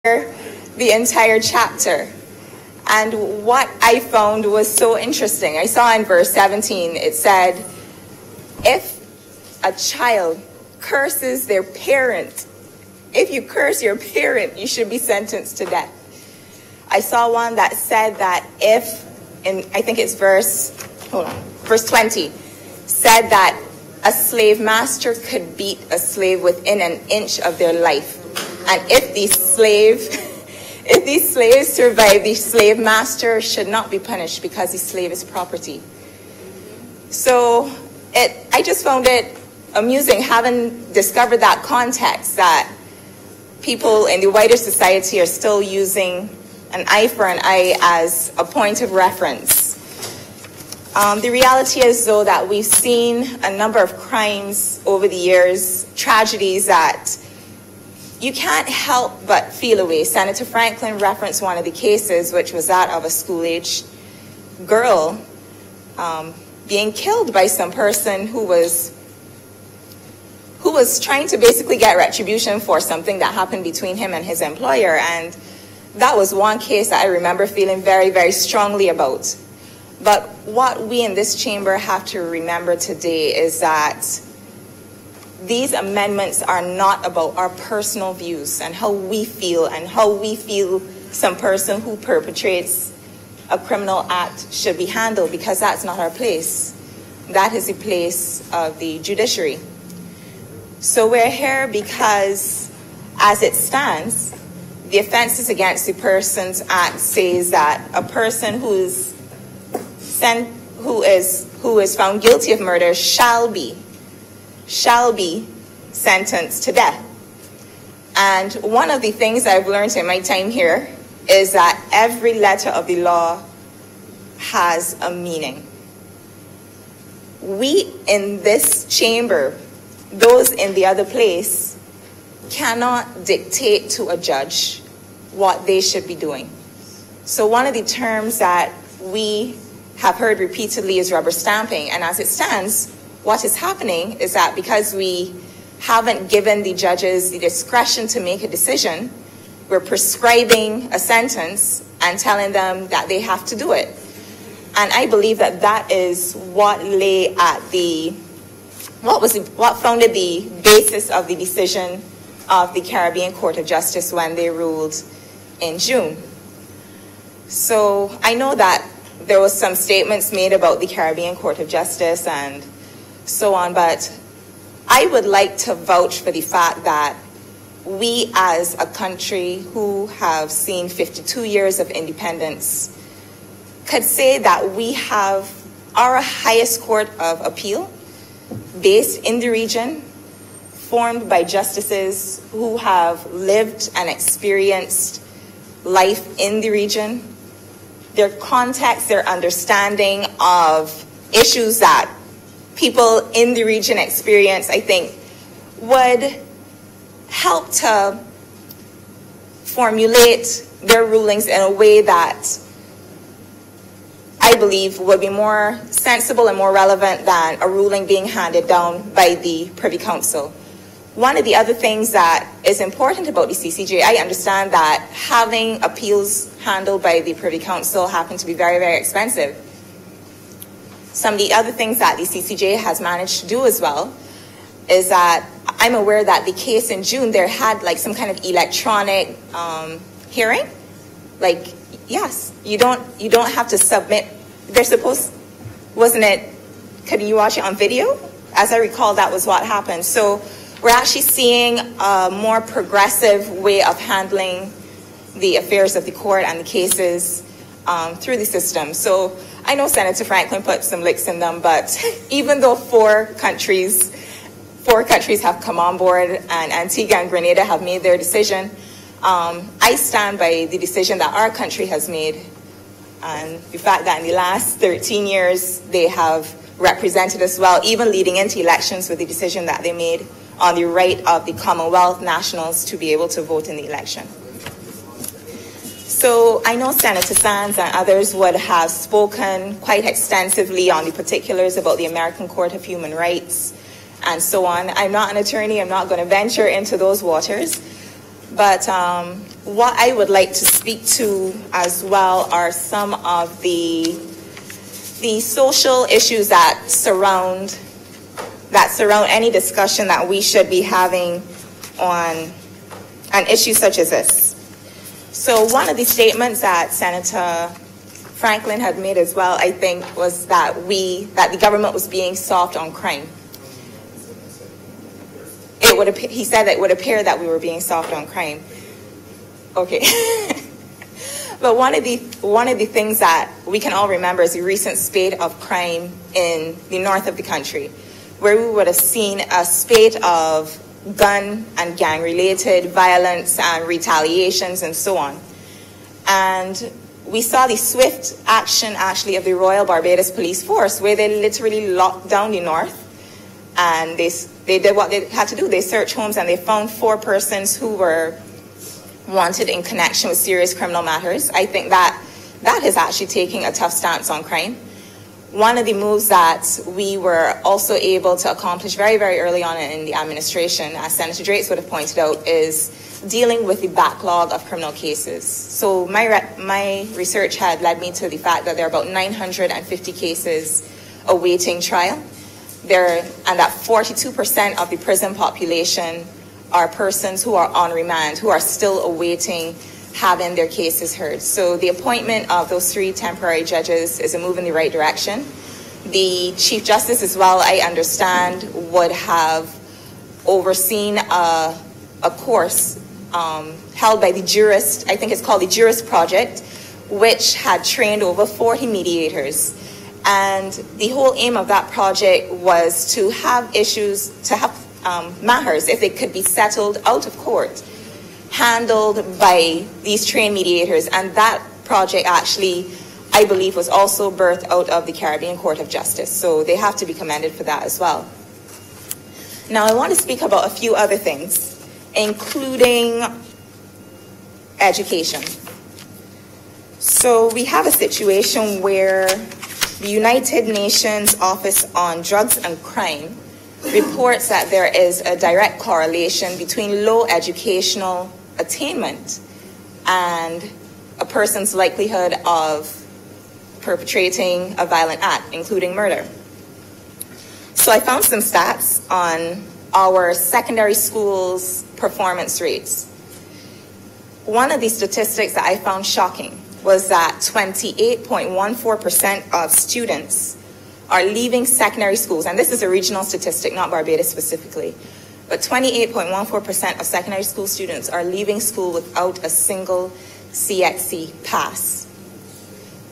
the entire chapter. And what I found was so interesting. I saw in verse 17, it said, if a child curses their parent, if you curse your parent, you should be sentenced to death. I saw one that said that if, I think it's verse 20, said that a slave master could beat a slave within an inch of their life. And if these slaves survive, the slave master should not be punished because the slave is property. So I just found it amusing, having discovered that context, that people in the wider society are still using an eye for an eye as a point of reference. The reality is, though, that we've seen a number of crimes over the years, tragedies that you can't help but feel away. Senator Franklin referenced one of the cases, which was that of a school-aged girl being killed by some person who was trying to basically get retribution for something that happened between him and his employer. And that was one case that I remember feeling very, very strongly about. But what we in this chamber have to remember today is that these amendments are not about our personal views and how we feel some person who perpetrates a criminal act should be handled, because that's not our place. That is the place of the judiciary. So we're here because, as it stands, the Offenses Against the Persons Act says that a person who is found guilty of murder shall be sentenced to death. And one of the things I've learned in my time here is that every letter of the law has a meaning. We in this chamber, those in the other place, cannot dictate to a judge what they should be doing. So one of the terms that we have heard repeatedly is rubber stamping. And as it stands, what is happening is that because we haven't given the judges the discretion to make a decision, we're prescribing a sentence and telling them that they have to do it. And I believe that that is what lay at what founded the basis of the decision of the Caribbean Court of Justice when they ruled in June. So I know that there was some statements made about the Caribbean Court of Justice and so on, but I would like to vouch for the fact that we as a country who have seen 52 years of independence could say that we have our highest court of appeal based in the region, formed by justices who have lived and experienced life in the region. Their context, their understanding of issues that people in the region experience, I think, would help to formulate their rulings in a way that I believe would be more sensible and more relevant than a ruling being handed down by the Privy Council. One of the other things that is important about the CCJ, I understand that having appeals handled by the Privy Council happen to be very, very expensive. Some of the other things that the CCJ has managed to do as well is that I'm aware that the case in June, there had like some kind of electronic hearing. Like, yes, you don't have to submit. They're supposed, wasn't it, could you watch it on video? As I recall, that was what happened. So we're actually seeing a more progressive way of handling the affairs of the court and the cases through the system. So I know Senator Franklin put some licks in them, but even though four countries have come on board and Antigua and Grenada have made their decision, I stand by the decision that our country has made, and the fact that in the last 13 years they have represented us well, even leading into elections with the decision that they made on the right of the Commonwealth nationals to be able to vote in the election. So I know Senator Sands and others would have spoken quite extensively on the particulars about the American Court of Human Rights and so on. I'm not an attorney, I'm not going to venture into those waters, but what I would like to speak to as well are some of the social issues that surround any discussion that we should be having on an issue such as this. So one of the statements that Senator Franklin had made as well, I think, was that the government was being soft on crime. He said that it would appear that we were being soft on crime. Okay. But one of the things that we can all remember is the recent spate of crime in the north of the country, where we would have seen a spate of gun and gang-related violence and retaliations and so on. And we saw the swift action, actually, of the Royal Barbados Police Force, where they literally locked down the north, and they did what they had to do. They searched homes, and they found 4 persons who were wanted in connection with serious criminal matters. I think that is actually taking a tough stance on crime. One of the moves that we were also able to accomplish very, very early on in the administration, as Senator Drakes would have pointed out, is dealing with the backlog of criminal cases. So my research had led me to the fact that there are about 950 cases awaiting trial. And that 42% of the prison population are persons who are on remand, who are still awaiting having their cases heard. So the appointment of those 3 temporary judges is a move in the right direction. The Chief Justice as well, I understand, would have overseen a course held by the Jurist, I think it's called the Jurist Project, which had trained over 40 mediators. And the whole aim of that project was to have matters, if they could be settled out of court, handled by these trained mediators. And that project actually, I believe, was also birthed out of the Caribbean Court of Justice. So they have to be commended for that as well. Now I want to speak about a few other things, including education. So we have a situation where the United Nations Office on Drugs and Crime reports that there is a direct correlation between low educational attainment and a person's likelihood of perpetrating a violent act, including murder. So I found some stats on our secondary schools' performance rates. One of the statistics that I found shocking was that 28.14% of students are leaving secondary schools, and this is a regional statistic, not Barbados specifically, but 28.14% of secondary school students are leaving school without a single CXC pass.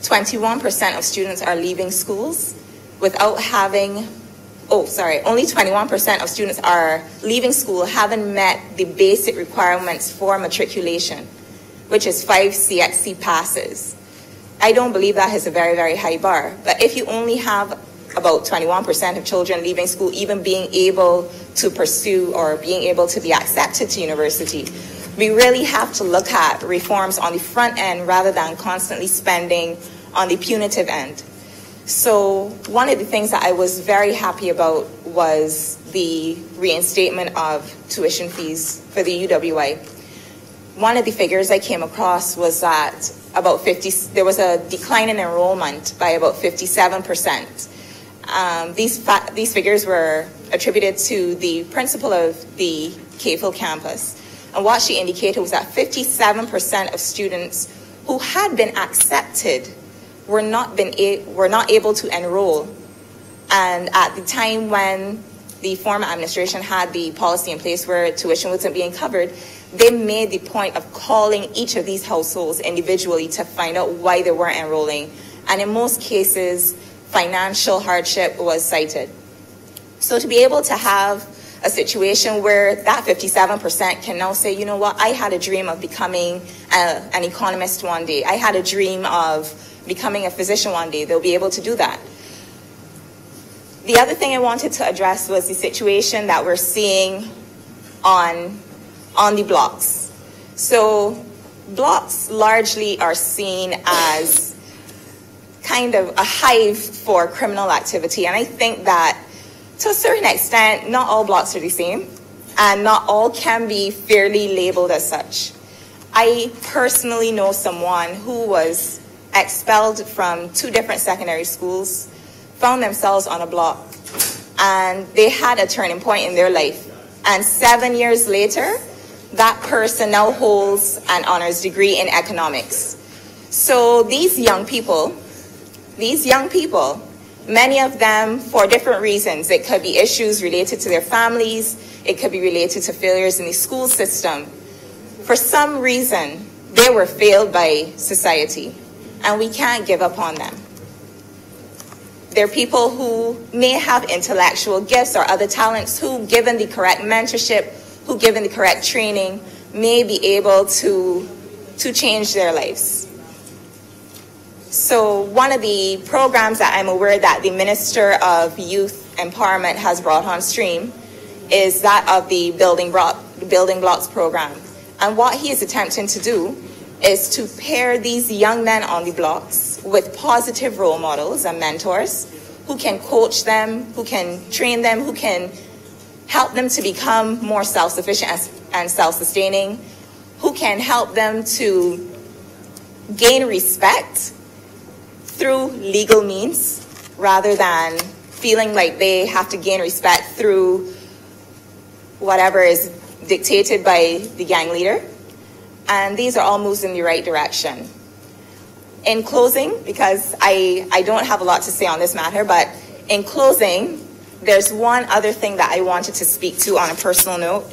21% of students are leaving schools without having, only 21% of students are leaving school having met the basic requirements for matriculation, which is 5 CXC passes. I don't believe that is a very, very high bar. But if you only have about 21% of children leaving school even being able to pursue or being able to be accepted to university, we really have to look at reforms on the front end rather than constantly spending on the punitive end. So one of the things that I was very happy about was the reinstatement of tuition fees for the UWI. One of the figures I came across was that there was a decline in enrollment by about 57%. These figures were attributed to the principal of the CAFL campus. And what she indicated was that 57% of students who had been accepted were not able to enroll. And at the time when the former administration had the policy in place where tuition wasn't being covered, they made the point of calling each of these households individually to find out why they weren't enrolling. And in most cases, financial hardship was cited. So to be able to have a situation where that 57% can now say, you know what, I had a dream of becoming an economist one day. I had a dream of becoming a physician one day. They'll be able to do that. The other thing I wanted to address was the situation that we're seeing on the blocks. So blocks largely are seen as kind of a hive for criminal activity. And I think that to a certain extent, not all blocks are the same, and not all can be fairly labeled as such. I personally know someone who was expelled from 2 different secondary schools, found themselves on a block, and they had a turning point in their life. And 7 years later, that person now holds an honors degree in economics. So these young people, many of them for different reasons. It could be issues related to their families. It could be related to failures in the school system. For some reason, they were failed by society, and we can't give up on them. They're people who may have intellectual gifts or other talents who, given the correct mentorship, who, given the correct training, may be able to change their lives. So one of the programs that I'm aware that the Minister of Youth Empowerment has brought on stream is that of the Building Blocks program. And what he is attempting to do is to pair these young men on the blocks with positive role models and mentors who can coach them, who can train them, who can help them to become more self-sufficient and self-sustaining, who can help them to gain respect through legal means rather than feeling like they have to gain respect through whatever is dictated by the gang leader. And these are all moves in the right direction. In closing, because I don't have a lot to say on this matter, but in closing, there's one other thing that I wanted to speak to on a personal note,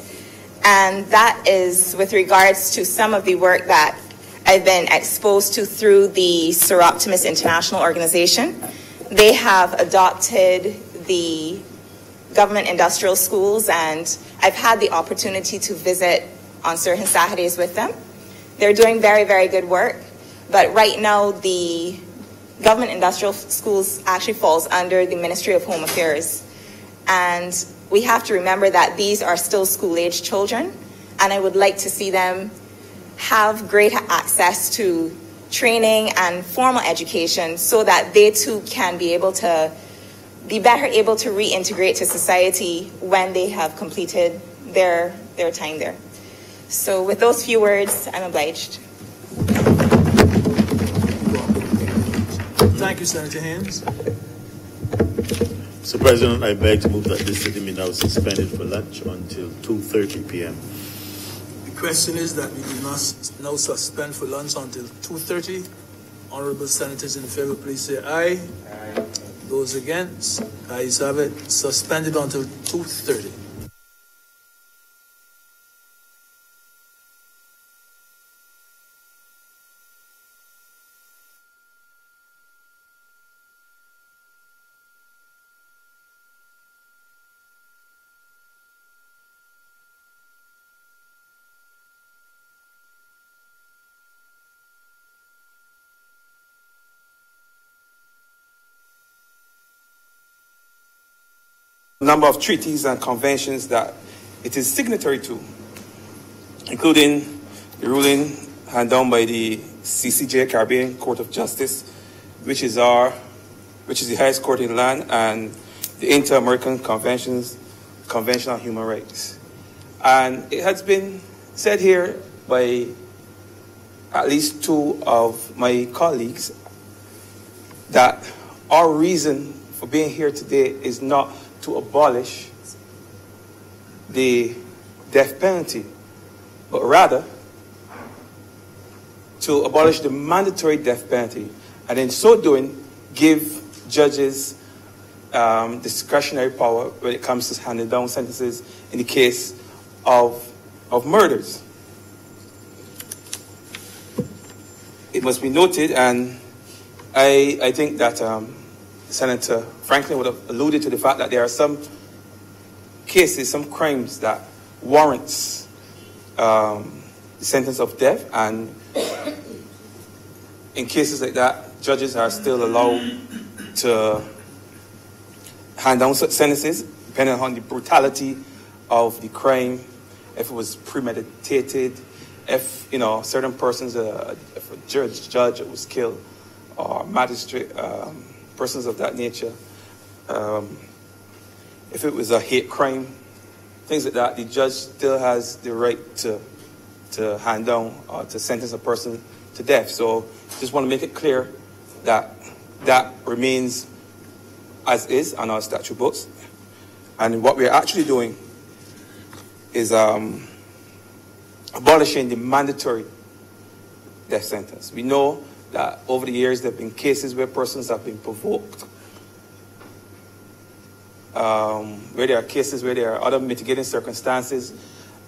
and that is with regards to some of the work that I've been exposed to through the Sir Optimus International Organization. They have adopted the government industrial schools, and I've had the opportunity to visit on certain Saturdays with them. They're doing very, very good work, but right now the government industrial schools actually falls under the Ministry of Home Affairs. And we have to remember that these are still school-age children, and I would like to see them have greater access to training and formal education so that they too can be able to be better able to reintegrate to society when they have completed their time there. So with those few words, I'm obliged. Thank you, Senator Heinous. Mr. President, I beg to move that this sitting be now suspended for lunch until 2:30 p.m. The question is that we do not now suspend for lunch until 2:30. Honorable senators in favor, please say aye. Aye. Those against, ayes have it. Suspended until 2:30. Number of treaties and conventions that it is signatory to, including the ruling handed down by the CCJ, Caribbean Court of Justice, which is the highest court in land, and the Inter-American Convention on Human Rights. And it has been said here by at least 2 of my colleagues that our reason for being here today is not to abolish the death penalty, but rather to abolish the mandatory death penalty, and in so doing, give judges discretionary power when it comes to handing down sentences in the case of murders. It must be noted, and I think that Senator Franklin would have alluded to the fact that there are some cases, some crimes that warrants the sentence of death, and in cases like that, judges are still allowed to hand down such sentences, depending on the brutality of the crime, if it was premeditated, if certain persons, if a judge was killed, or magistrate. Persons of that nature, if it was a hate crime, things like that, the judge still has the right to to hand down or to sentence a person to death. So just want to make it clear that that remains as is on our statute books. And what we're actually doing is abolishing the mandatory death sentence. We know that over the years there have been cases where persons have been provoked, where there are cases where there are other mitigating circumstances,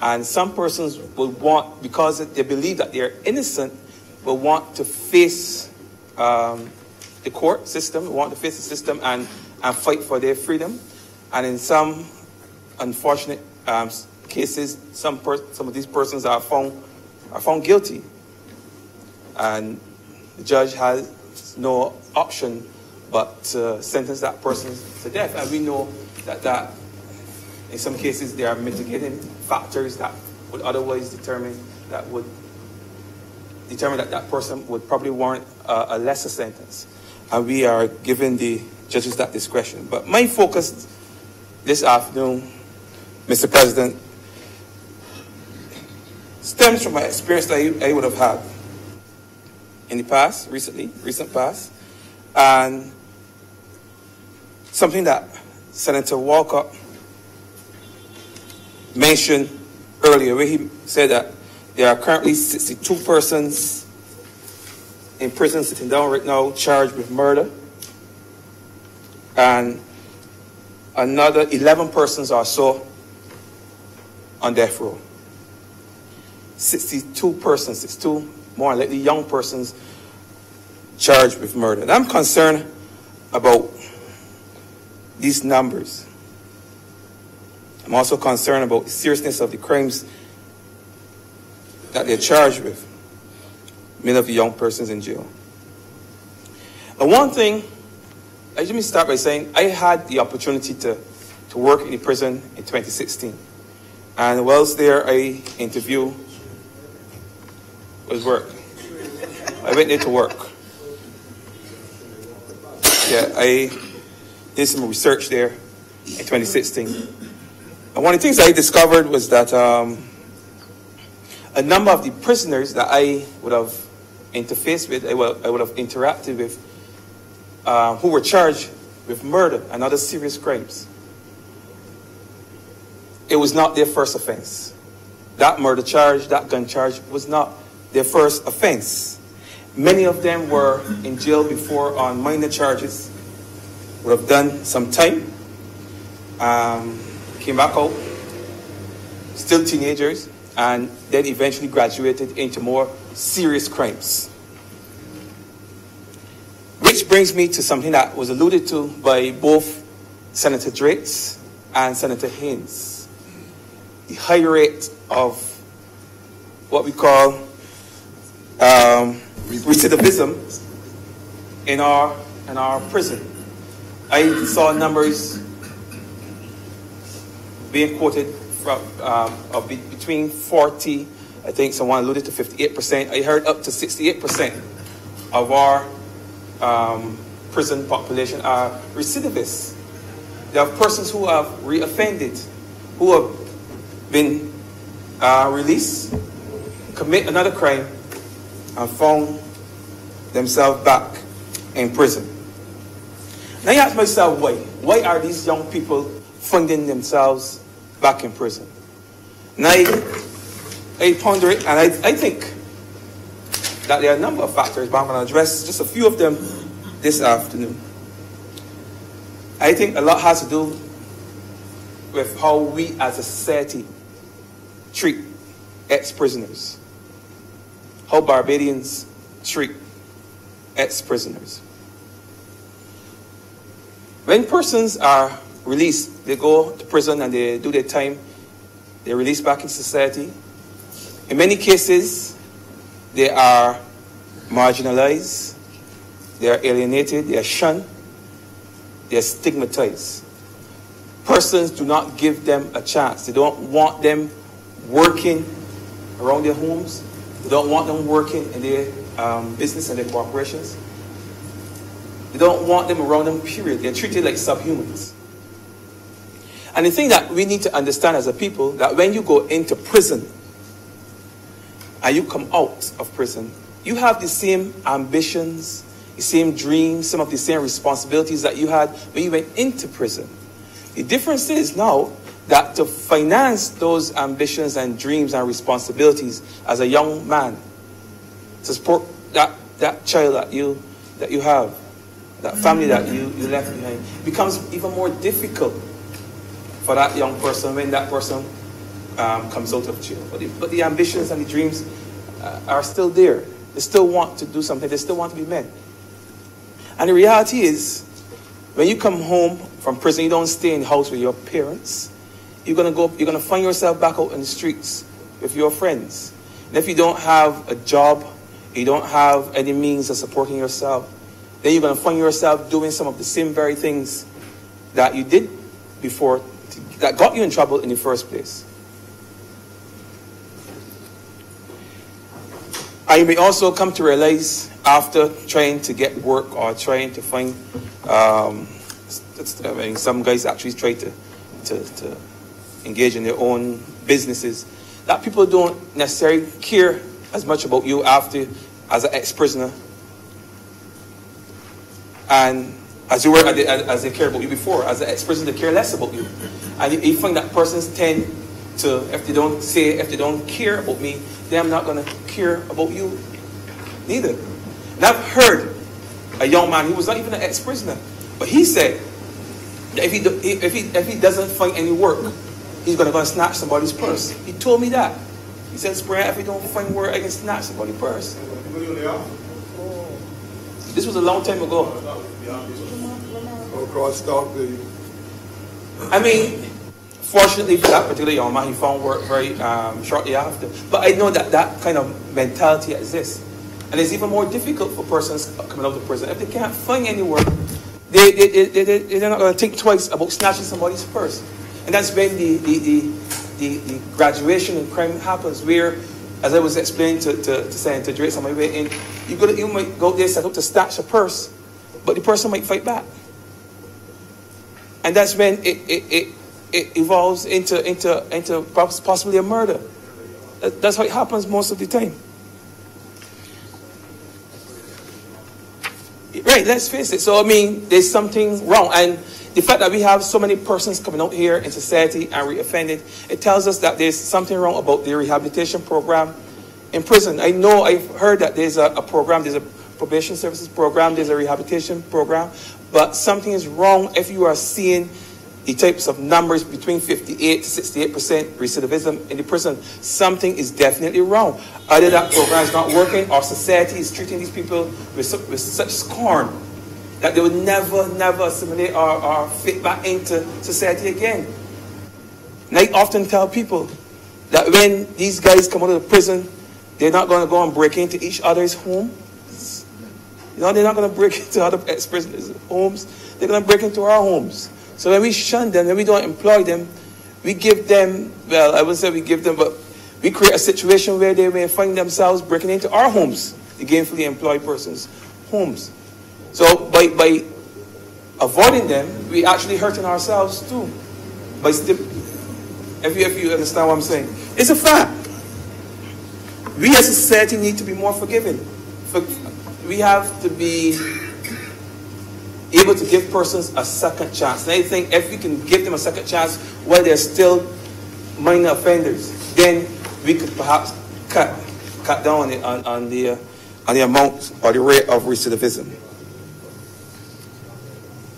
and some persons will want, because they believe that they are innocent, will want to face the court system, want to face the system and fight for their freedom. And in some unfortunate cases, some of these persons are found guilty, and the judge has no option but to sentence that person to death. And we know that in some cases there are mitigating factors that would otherwise determine that that person would probably warrant a lesser sentence. And we are giving the judges that discretion. But my focus this afternoon, Mr. President, stems from my experience that I would have had in the past, recent past, and something that Senator Walker mentioned earlier, where he said that there are currently 62 persons in prison sitting down right now charged with murder, and another 11 persons or so on death row. 62 persons, 62 more likely young persons charged with murder. And I'm concerned about these numbers. I'm also concerned about the seriousness of the crimes that they're charged with. Many of the young persons in jail. And one thing, let me start by saying I had the opportunity to work in the prison in 2016. And whilst there, I interviewed with work. I went there to work. Yeah, I did some research there in 2016. And one of the things I discovered was that a number of the prisoners that I would have interfaced with, I would have interacted with, who were charged with murder and other serious crimes, it was not their first offense. That murder charge, that gun charge was not their first offense. Many of them were in jail before on minor charges, would have done some time, came back out, still teenagers, and then eventually graduated into more serious crimes. Which brings me to something that was alluded to by both Senator Drakes and Senator Heinous. The high rate of what we call recidivism in our prison. I saw numbers being quoted from of between 40, I think someone alluded to 58%. I heard up to 68% of our prison population are recidivists. There are persons who have reoffended, who have been released, commit another crime, and found themselves back in prison. Now I ask myself, why? Why are these young people finding themselves back in prison? And I ponder it, and I think that there are a number of factors, but I'm going to address just a few of them this afternoon. I think a lot has to do with how we as a society treat ex-prisoners, how Barbadians treat ex-prisoners. When persons are released, they go to prison and they do their time, they're released back in society. In many cases, they are marginalized, they are alienated, they are shunned, they are stigmatized. Persons do not give them a chance. They don't want them working around their homes. They don't want them working in their business and their corporations. They don't want them around them, period. They're treated like subhumans. And the thing that we need to understand as a people, that when you go into prison, and you come out of prison, you have the same ambitions, the same dreams, some of the same responsibilities that you had when you went into prison. The difference is now that to finance those ambitions and dreams and responsibilities as a young man, to support that child that you have, that family that you left behind, becomes even more difficult for that young person when that person comes out of jail. But the ambitions and the dreams are still there. They still want to do something. They still want to be met. And the reality is, when you come home from prison, you don't stay in the house with your parents. You're gonna find yourself back out in the streets with your friends. And if you don't have a job, you don't have any means of supporting yourself, then you're gonna find yourself doing some of the same very things that you did before, that got you in trouble in the first place. And you may also come to realize after trying to get work or trying to find, some guys actually try to engage in their own businesses, that people don't necessarily care as much about you after as an ex-prisoner and as you were as they care about you before. As an ex-prisoner, they care less about you. And you find that persons tend to, if they don't care about me, then I'm not going to care about you neither. And I've heard a young man, he was not even an ex-prisoner, but he said that if he doesn't find any work, he's going to go and snatch somebody's purse. He told me that. He said, "Spray, if you don't find work, I can snatch somebody's purse." This was a long time ago. I mean, fortunately for that particular young man, he found work very shortly after. But I know that that kind of mentality exists. And it's even more difficult for persons coming out of prison. If they can't find any work, they're not going to think twice about snatching somebody's purse. And that's when the graduation in crime happens, where, as I was explaining to Senator Drake on my way in, you might go there set up to snatch a purse, but the person might fight back. And that's when it evolves into possibly a murder. That's how it happens most of the time. Right, let's face it. So, I mean, there's something wrong. And the fact that we have so many persons coming out here in society and reoffended, it tells us that there's something wrong about the rehabilitation program in prison. I know, I've heard that there's a program, there's a probation services program, there's a rehabilitation program, but something is wrong if you are seeing the types of numbers between 58 to 68% recidivism in the prison. Something is definitely wrong. Either that program is not working, or society is treating these people with such scorn that they would never assimilate or fit back into society again. And I often tell people that when these guys come out of the prison, they're not going to go and break into each other's homes. You know, they're not going to break into other ex-prisoners' homes. They're going to break into our homes. So when we shun them, when we don't employ them, we give them, well, I wouldn't say we give them, but we create a situation where they may find themselves breaking into our homes, the gainfully employed persons' homes. So by avoiding them, we actually hurting ourselves too. If you understand what I'm saying. It's a fact. We as a society need to be more forgiving. We have to be able to give persons a second chance. And I think if we can give them a second chance while they're still minor offenders, then we could perhaps cut down on the amount or the rate of recidivism.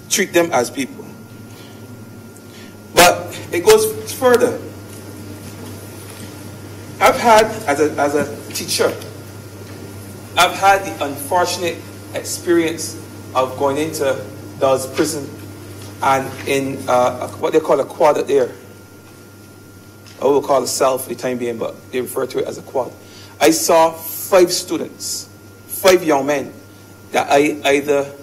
Treat them as people. But it goes further. I've had, as a teacher, I've had the unfortunate experience of going into Dawes prison and in what they call a quad there. I will call it a cell for the time being, but they refer to it as a quad. I saw 5 students, 5 young men that I either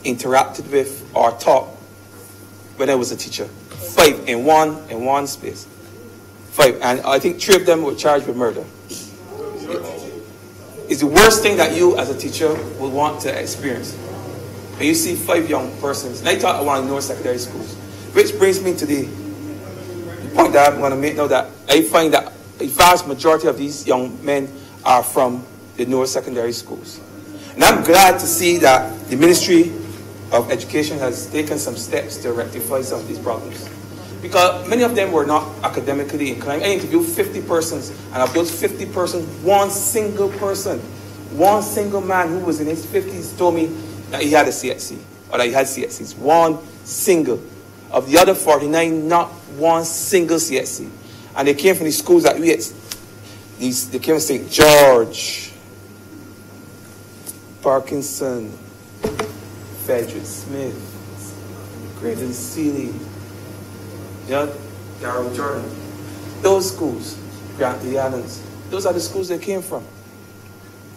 interacted with or taught when I was a teacher. 5 in one space. 5, and I think 3 of them were charged with murder. It's the worst thing that you as a teacher will want to experience. And you see 5 young persons, and I taught at one of the North secondary schools, which brings me to the point that I'm going to make now, that I find vast majority of these young men are from the newer secondary schools. And I'm glad to see that the Ministry of Education has taken some steps to rectify some of these problems. Because many of them were not academically inclined. I interviewed 50 persons, and of those 50 persons, one single man who was in his 50s told me that he had a CSC, or that he had CSCs. One single. Of the other 49, not one single CSC. And they came from the schools that we had. They came from St. George, Parkinson, Frederick Smith, Graydon Seeley, Darrell Jordan. Those schools, Grantley Adams, those are the schools they came from.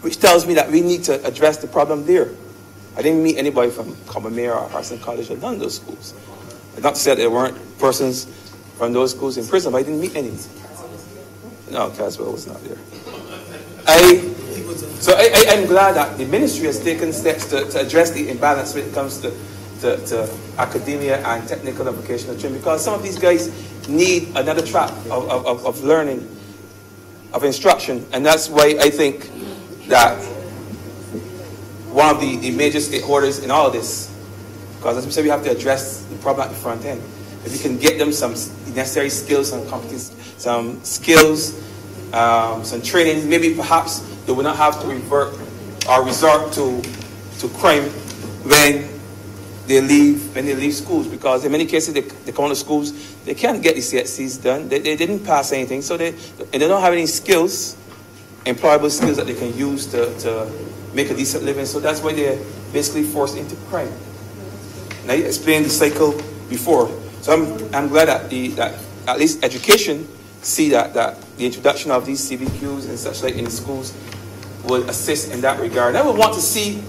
Which tells me that we need to address the problem there. I didn't meet anybody from Combermere or Harrison College or none of those schools. Not to say that there weren't persons from those schools in prison, but I didn't meet any. No, Caswell was not there. I'm glad that the ministry has taken steps to address the imbalance when it comes to academia and technical and vocational training, because some of these guys need another track of learning, of instruction, and that's why I think that one of the major stakeholders in all of this, because as we said, we have to address the problem at the front end. If we can get them some necessary skills, some competence, some skills, some training, maybe perhaps they will not have to resort to crime when they leave schools, because in many cases they come out of schools, they can't get the CSCs done, they didn't pass anything, so they don't have any skills, employable skills that they can use to make a decent living, so that's why they're basically forced into crime. And I explained the cycle before, so I'm glad that at least education see that the introduction of these CVQs and such like in schools will assist in that regard. And I would want to see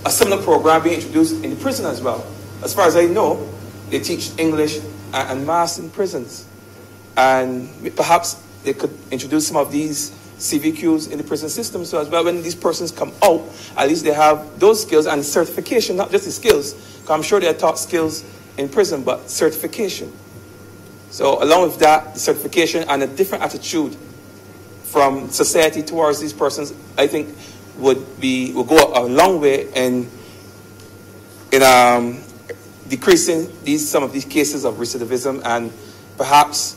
a similar program being introduced in the prison as well. As far as I know, they teach English and maths in prisons. And perhaps they could introduce some of these CVQs in the prison system, so as well when these persons come out, at least they have those skills and certification, not just the skills, because I'm sure they are taught skills in prison, but certification. So along with that, the certification and a different attitude from society towards these persons, I think will go a long way in decreasing some of these cases of recidivism and perhaps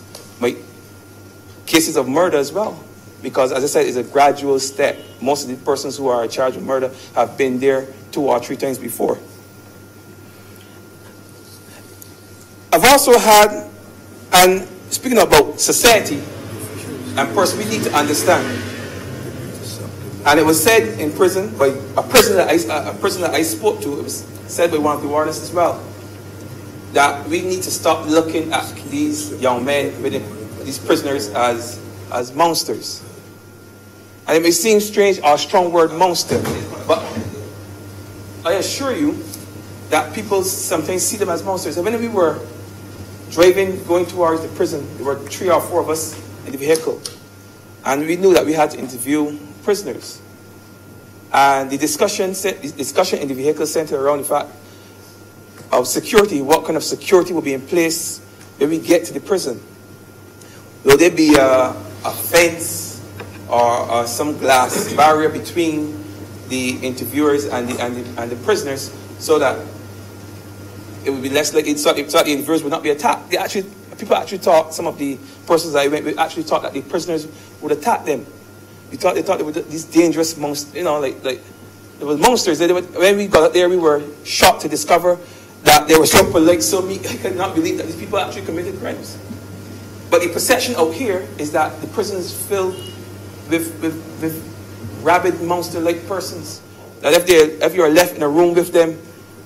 cases of murder as well. Because as I said, it's a gradual step. Most of the persons who are charged with murder have been there 2 or 3 times before. I've also had, and speaking about society and person, we need to understand. And it was said in prison by a prisoner that I spoke to. It was said by one of the wardens as well, that we need to stop looking at these young men, these prisoners, as monsters. And it may seem strange, or a strong word, monster, but I assure you that people sometimes see them as monsters. And when we were going towards the prison, there were 3 or 4 of us in the vehicle, and we knew that we had to interview prisoners. And the discussion in the vehicle centered around the fact of security. What kind of security will be in place when we get to the prison? Will there be a fence or some glass barrier between the interviewers and the prisoners, so that it would be less likely so the interviewers would not be attacked? People actually thought, some of the persons I went with actually thought that the prisoners would attack them. They thought they were these dangerous monsters, like there were monsters. When we got there, we were shocked to discover that they were so polite, so meek. I could not believe that these people actually committed crimes. But the perception out here is that the prison is filled with rabid monster-like persons. That if you're left in a room with them,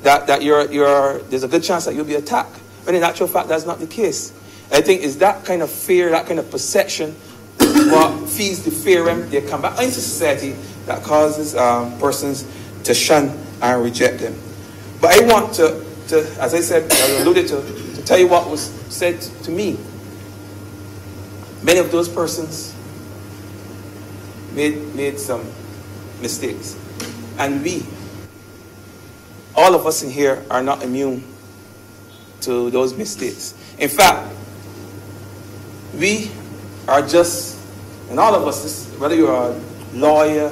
that there's a good chance that you'll be attacked. But in actual fact, that's not the case. I think it's that kind of fear, that kind of perception, what feeds the fear when they come back into society, that causes persons to shun and reject them. But I want to as I said, I alluded to tell you what was said to me. Many of those persons made some mistakes. And all of us in here, are not immune to those mistakes. In fact, we are just And all of us, whether you're a lawyer,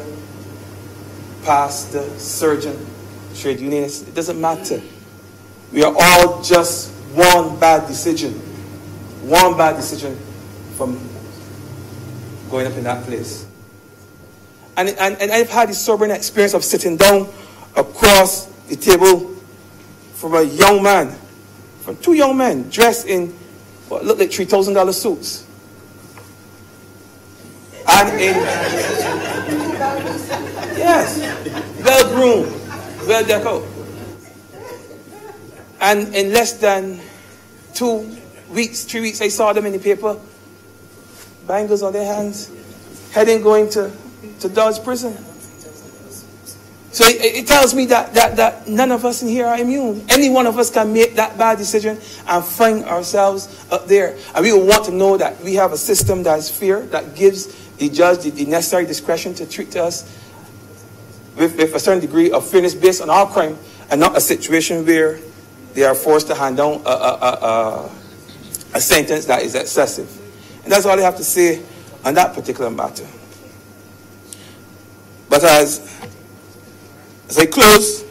pastor, surgeon, trade unionist, it doesn't matter. We are all just one bad decision from going up in that place. And I've had the sobering experience of sitting down across the table from a young man, from two young men dressed in what looked like $3,000 suits. And in, yes, well-groomed, well-decorated. And in less than 2 weeks, 3 weeks, I saw them in the paper, bangles on their hands, going to Dodge prison. So it tells me that none of us in here are immune. Any one of us can make that bad decision and find ourselves up there. And we will want to know that we have a system that is fair, that gives the judge the necessary discretion to treat us with a certain degree of fairness based on our crime, and not a situation where they are forced to hand down a sentence that is excessive. And that's all I have to say on that particular matter. But as I close,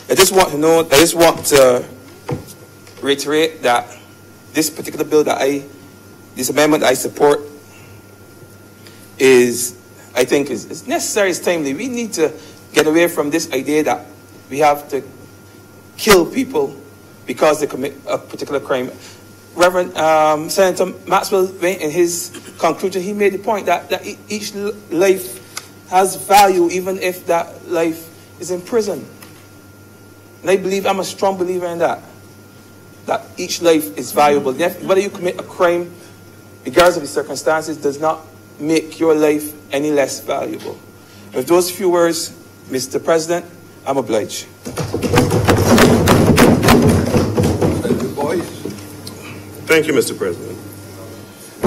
I just want to reiterate that this particular bill this amendment I support I think is necessary, it's timely. We need to get away from this idea that we have to kill people because they commit a particular crime. Reverend Senator Maxwell, in his conclusion, he made the point that each life has value even if that life is in prison. And I'm a strong believer in that each life is valuable. Whether you commit a crime, regardless of the circumstances, does not make your life any less valuable. With those few words, Mr. President, I'm obliged. Thank you, boys. Thank you, Mr. President.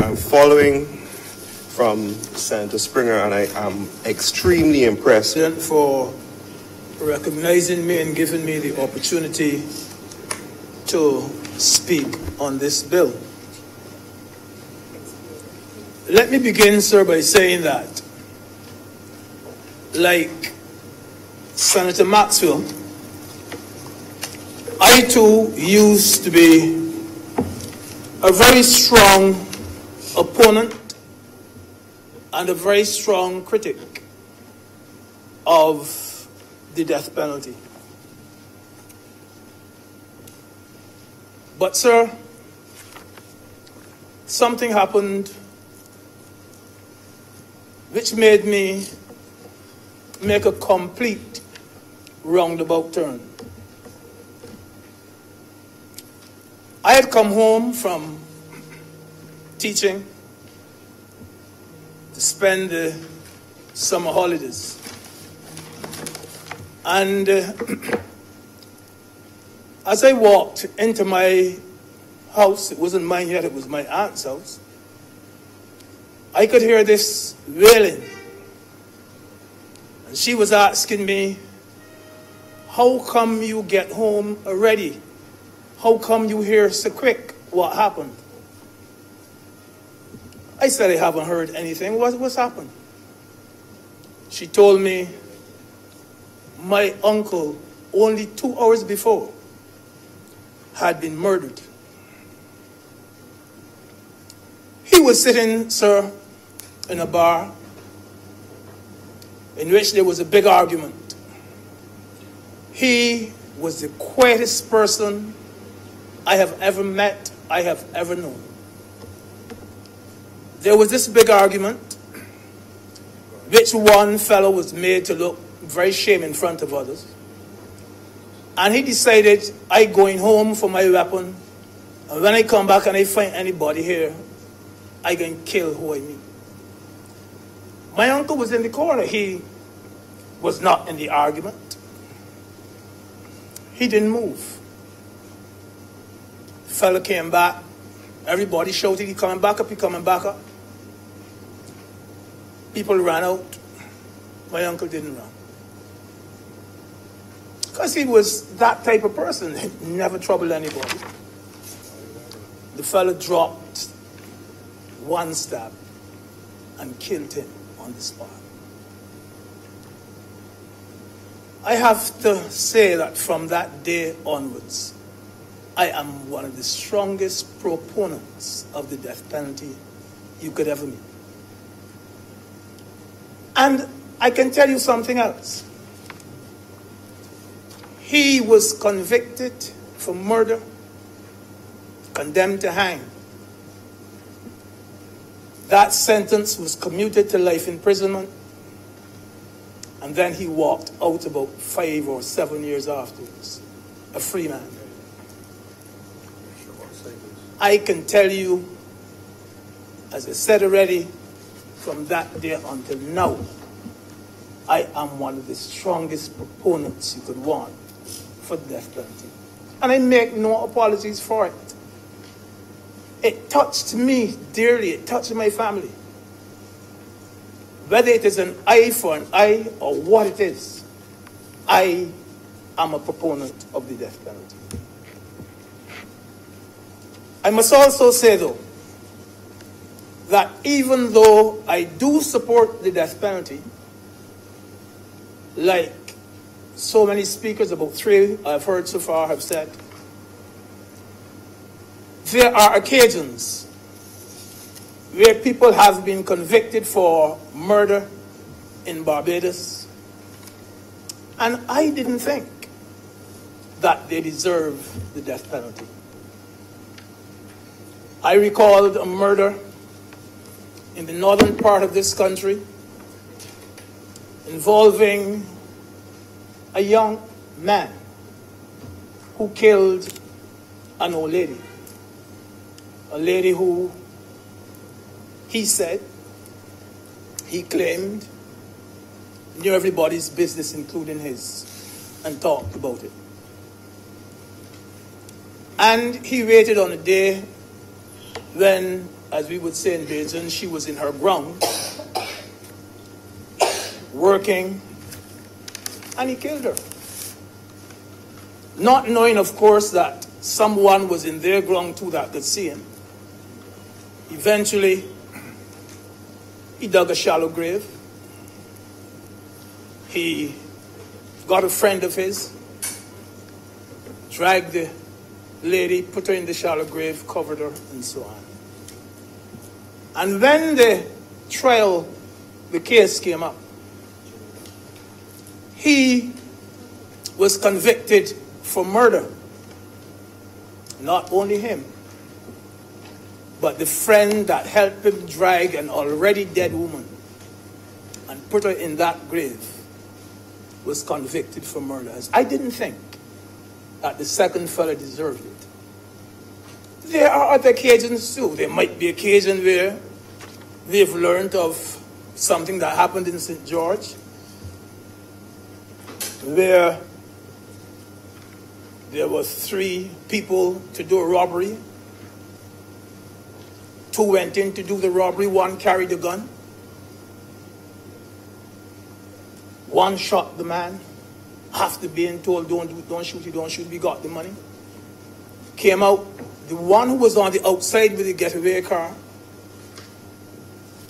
I'm following from Senator Springer, and I am extremely impressed For recognizing me and giving me the opportunity to speak on this bill. Let me begin, sir, by saying that, like Senator Maxwell, I too used to be a very strong opponent and a very strong critic of the death penalty. But, sir, something happened which made me make a complete roundabout turn. I had come home from teaching to spend the summer holidays. And as I walked into my house, it wasn't mine yet, it was my aunt's house, I could hear this wailing. And she was asking me, how come you get home already? How come you here so quick? What happened? I said, I haven't heard anything. What's happened? She told me, my uncle, only 2 hours before, had been murdered. He was sitting, sir, in a bar in which there was a big argument. He was the quietest person I have ever met, I have ever known. There was this big argument, which one fellow was made to look very shame in front of others. And he decided, I going home for my weapon, and when I come back and I find anybody here, I can kill who I meet. My uncle was in the corner. He was not in the argument. He didn't move. The fellow came back. Everybody shouted, he coming back up, he coming back up. People ran out. My uncle didn't run. Because he was that type of person. He never troubled anybody. The fellow dropped one stab. and killed him on the spot. I have to say that from that day onwards, I am one of the strongest proponents of the death penalty you could ever meet. And I can tell you something else. He was convicted for murder, condemned to hang. That sentence was commuted to life imprisonment, and then he walked out about 5 or 7 years afterwards, a free man. I can tell you, as I said already, from that day until now, I am one of the strongest proponents you could want for the death penalty. And I make no apologies for it. It touched me dearly. It touched my family. Whether it is an eye for an eye or what it is, I am a proponent of the death penalty. I must also say, though, that even though I do support the death penalty, like so many speakers, about 3 I've heard so far, have said, there are occasions where people have been convicted for murder in Barbados, and I didn't think that they deserve the death penalty. I recalled a murder in the northern part of this country involving a young man who killed an old lady. A lady who, he said, he claimed, knew everybody's business, including his, and talked about it. And he waited on a day when, as we would say in Bajan, she was in her ground, working, and he killed her. Not knowing, of course, that someone was in their ground too that could see him. Eventually, he dug a shallow grave. He got a friend of his, dragged the lady, put her in the shallow grave, covered her, and so on. And when the trial, the case came up, he was convicted for murder. Not only him, but the friend that helped him drag an already dead woman and put her in that grave was convicted for murder. I didn't think that the second fellow deserved it. There are other occasions too. There might be occasions where they've learned of something that happened in St. George, where there were 3 people to do a robbery. 2 went in to do the robbery, 1 carried a gun. 1 shot the man, after being told, don't shoot, we got the money. Came out, the one who was on the outside with the getaway car,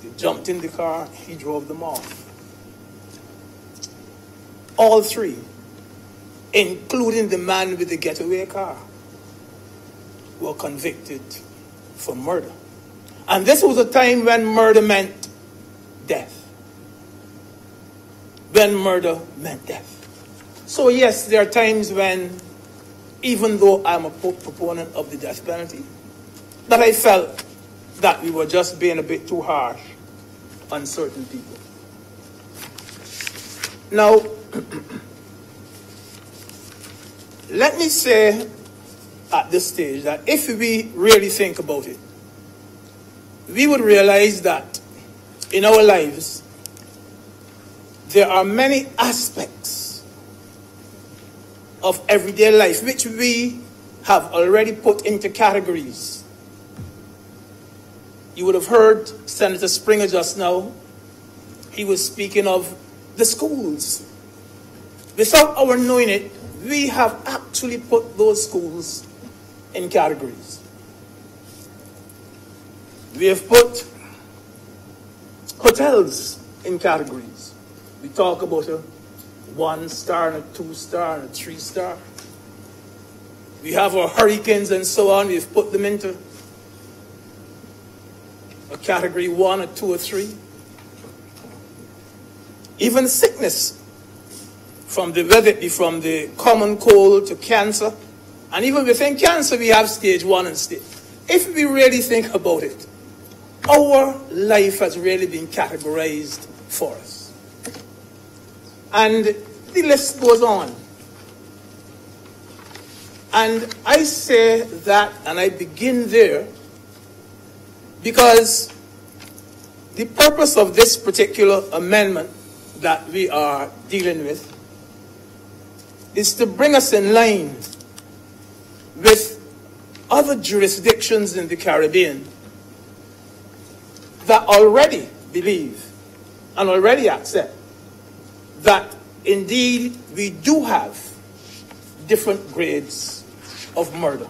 they jumped in the car, he drove them off. All 3, including the man with the getaway car, were convicted for murder. And this was a time when murder meant death. When murder meant death. So yes, there are times when, even though I'm a proponent of the death penalty, that I felt that we were just being a bit too harsh on certain people. Now, let me say at this stage that if we really think about it, we would realize that in our lives, there are many aspects of everyday life which we have already put into categories. You would have heard Senator Springer just now. He was speaking of the schools. Without our knowing it, we have actually put those schools in categories. We have put hotels in categories. We talk about a 1-star and a 2-star and a 3-star. We have our hurricanes and so on. We've put them into a category 1, a 2, or 3. Even sickness, from the common cold to cancer, and even within cancer we have stage 1 and stage. If we really think about it, our life has really been categorized for us. And the list goes on. And I say that, and I begin there, because the purpose of this particular amendment that we are dealing with is to bring us in line with other jurisdictions in the Caribbean that already believe and already accept that indeed we do have different grades of murder,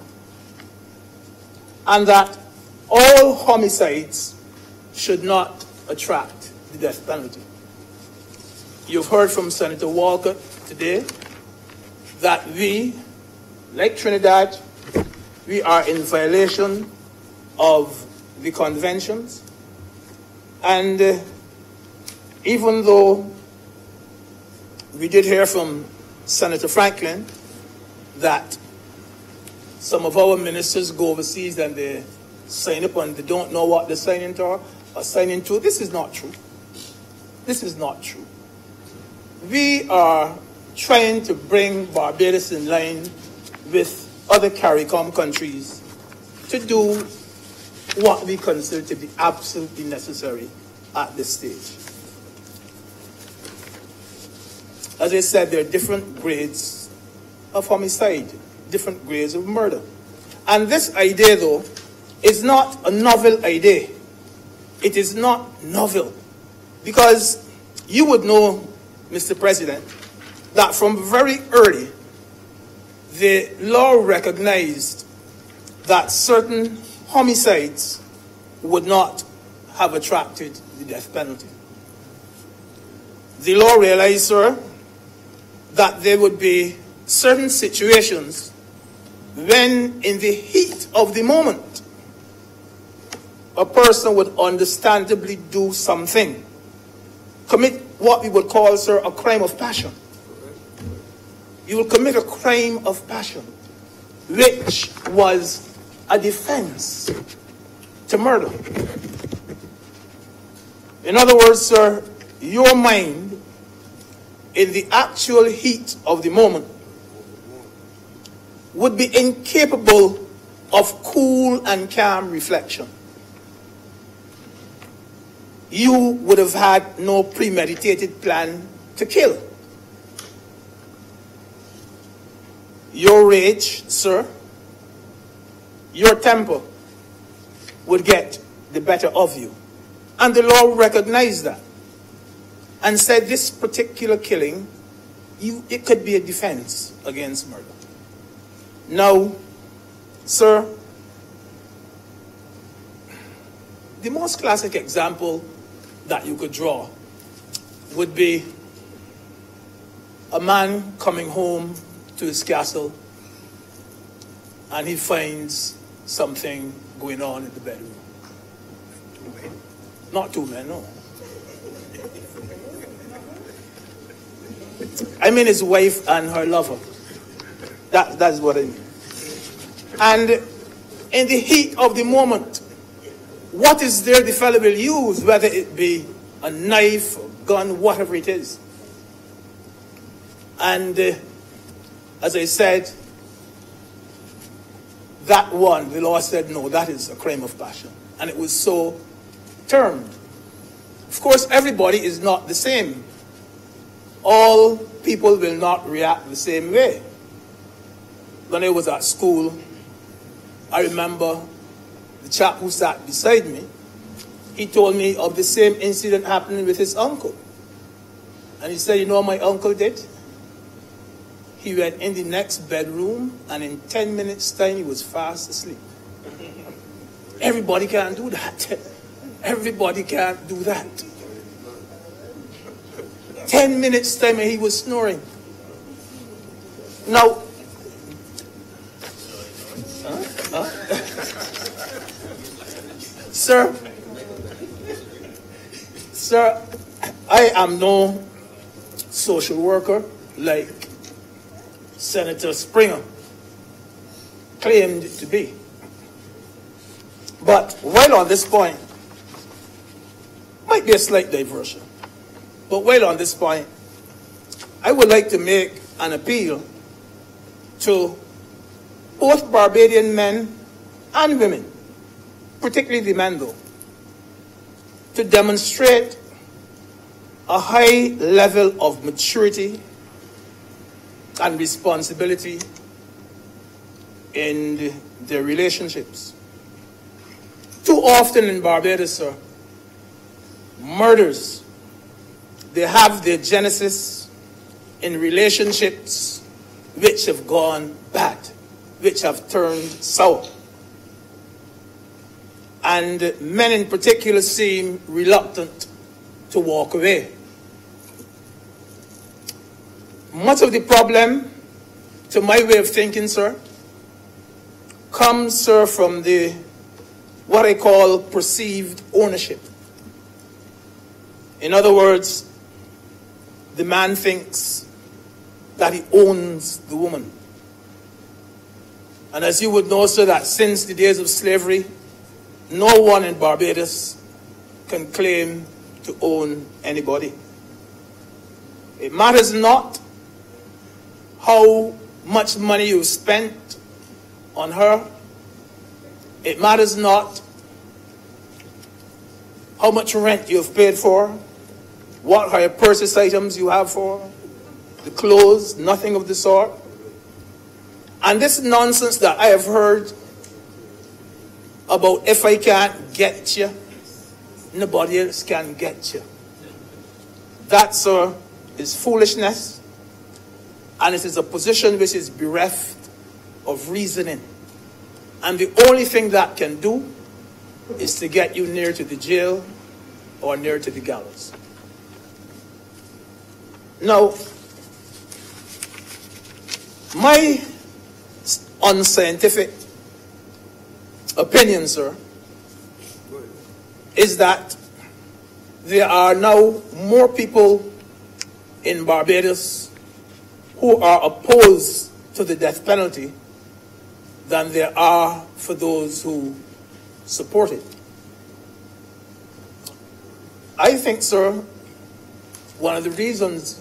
and that all homicides should not attract the death penalty. You've heard from Senator Walker today that we, like Trinidad, we are in violation of the conventions. And even though we did hear from Senator Franklin that some of our ministers go overseas and they sign up and they don't know what they're signing to or signing to, this is not true. This is not true. We are trying to bring Barbados in line with other CARICOM countries to do what we consider to be absolutely necessary at this stage. As I said, there are different grades of homicide, different grades of murder. And this idea, though, is not a novel idea. It is not novel. Because you would know, Mr. President, that from very early, the law recognized that certain homicides would not have attracted the death penalty. The law realized, sir, that there would be certain situations when, in the heat of the moment, a person would understandably do something, commit what we would call, sir, a crime of passion. You will commit a crime of passion, which was a defense to murder. In other words, sir, your mind, in the actual heat of the moment, would be incapable of cool and calm reflection. You would have had no premeditated plan to kill. Your rage, sir, your temper would get the better of you. And the law recognized that and said this particular killing, it could be a defense against murder. Now, sir, the most classic example that you could draw would be a man coming home to his castle and he finds something going on in the bedroom. Not two men, no. I mean his wife and her lover. That's what I mean. And in the heat of the moment, what is there the fellow will use, whether it be a knife, a gun, whatever it is. And as I said, that one, the law said, no, that is a crime of passion. And it was so termed. Of course, everybody is not the same. All people will not react the same way. When I was at school, I remember the chap who sat beside me, he told me of the same incident happening with his uncle. And he said, you know what my uncle did? He went in the next bedroom, and in 10 minutes' time, he was fast asleep. Everybody can't do that. Everybody can't do that. 10 minutes time and he was snoring. Now, Sir, I am no social worker like Senator Springer claimed to be. But while on this point, might be a slight diversion, but while on this point, I would like to make an appeal to both Barbadian men and women, particularly the men though, to demonstrate a high level of maturity and responsibility in their relationships. Too often in Barbados, sir, murders, they have their genesis in relationships which have gone bad, which have turned sour. And men in particular seem reluctant to walk away. Much of the problem, to my way of thinking, sir, comes, sir, from what I call perceived ownership. In other words, the man thinks that he owns the woman. And as you would know, sir, that since the days of slavery, no one in Barbados can claim to own anybody. It matters not how much money you've spent on her. It matters not how much rent you've paid for, what higher purchase items you have for her, the clothes, nothing of the sort. And this nonsense that I have heard about if I can't get you, nobody else can get you. That, sir, is foolishness, and it is a position which is bereft of reasoning. And the only thing that can do is to get you near to the jail or near to the gallows. Now, my unscientific opinion, sir, is that there are now more people in Barbados who are opposed to the death penalty than there are for those who support it. I think, sir, one of the reasons,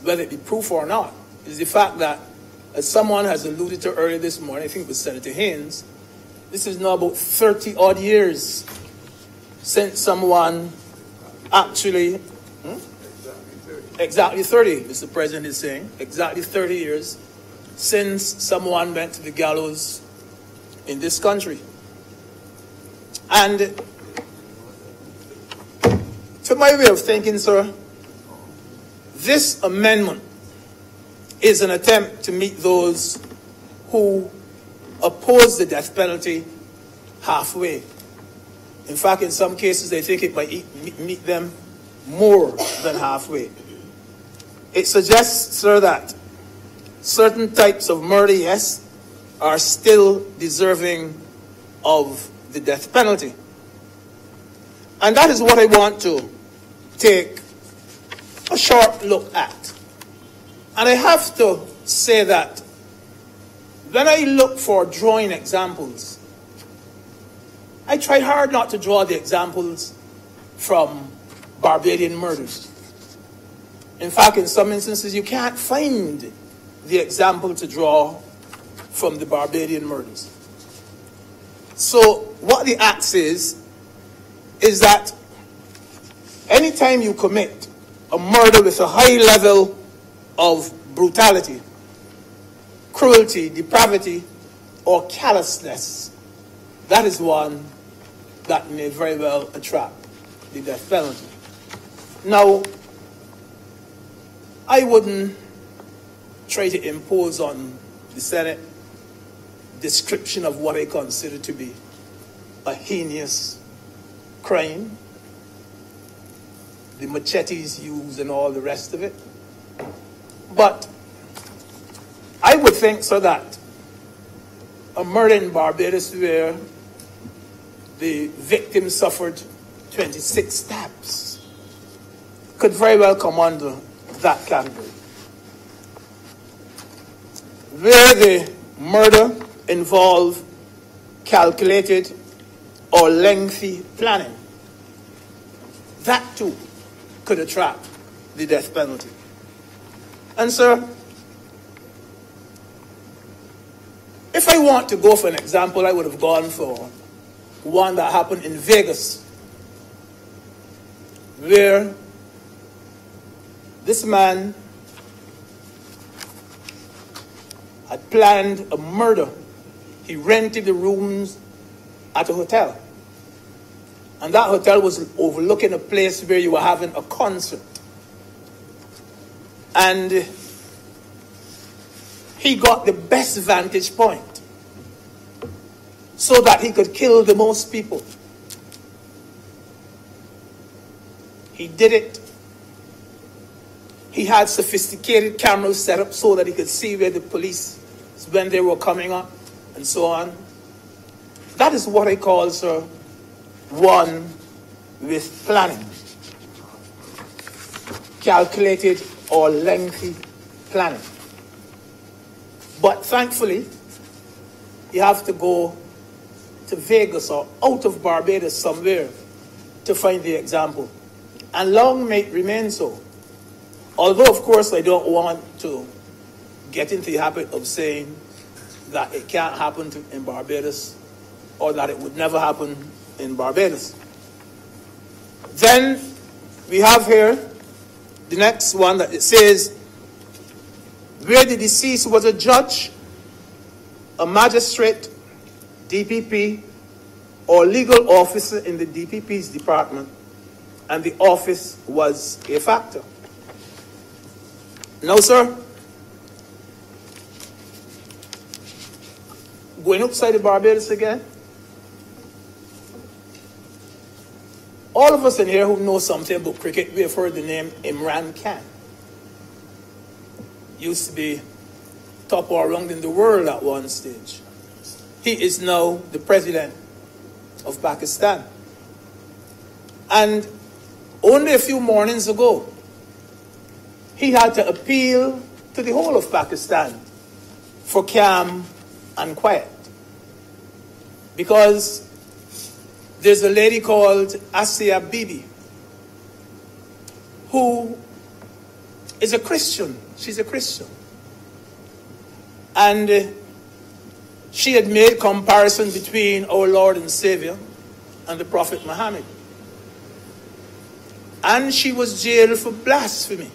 whether it be proof or not, is the fact that, as someone has alluded to earlier this morning, I think it was Senator Heinous, this is now about 30 odd years since someone actually, exactly 30, Mr. President is saying, exactly 30 years since someone went to the gallows in this country. And to my way of thinking, sir, this amendment is an attempt to meet those who oppose the death penalty halfway. In fact, in some cases, they think it might meet them more than halfway. It suggests, sir, that certain types of murder, yes, are still deserving of the death penalty. And that is what I want to take a short look at. And I have to say that when I look for drawing examples, I try hard not to draw the examples from Barbadian murders. In fact, in some instances, you can't find the example to draw from the Barbadian murders. So what the act says is that anytime you commit a murder with a high level of brutality, cruelty, depravity, or callousness, that is one that may very well attract the death penalty. Now, I wouldn't try to impose on the Senate description of what I consider to be a heinous crime. the machetes used and all the rest of it. But I would think so that a murder in Barbados where the victim suffered 26 stabs could very well come under that category. Where the murder involved calculated or lengthy planning, that too could attract the death penalty. And sir, if I want to go for an example, I would have gone for one that happened in Vegas, where this man had planned a murder. He rented the rooms at a hotel. And that hotel was overlooking a place where you were having a concert. And he got the best vantage point so that he could kill the most people. He did it. He had sophisticated cameras set up so that he could see where the police, when they were coming up, and so on. That is what I call, sir, one with planning. Calculated or lengthy planning. But thankfully, you have to go to Vegas or out of Barbados somewhere to find the example. And long may it remain so. Although, of course, I don't want to get into the habit of saying that it can't happen in Barbados or that it would never happen in Barbados. Then we have here the next one that it says, where the deceased was a judge, a magistrate, DPP, or legal officer in the DPP's department, and the office was a factor. Now, sir, going outside of Barbados again, all of us in here who know something about cricket, we have heard the name Imran Khan. Used to be top all around in the world at one stage. He is now the president of Pakistan. And only a few mornings ago, he had to appeal to the whole of Pakistan for calm and quiet. Because there's a lady called Asia Bibi who is a Christian. She's a Christian. And she had made comparison between our Lord and Savior and the Prophet Muhammad. And she was jailed for blasphemy.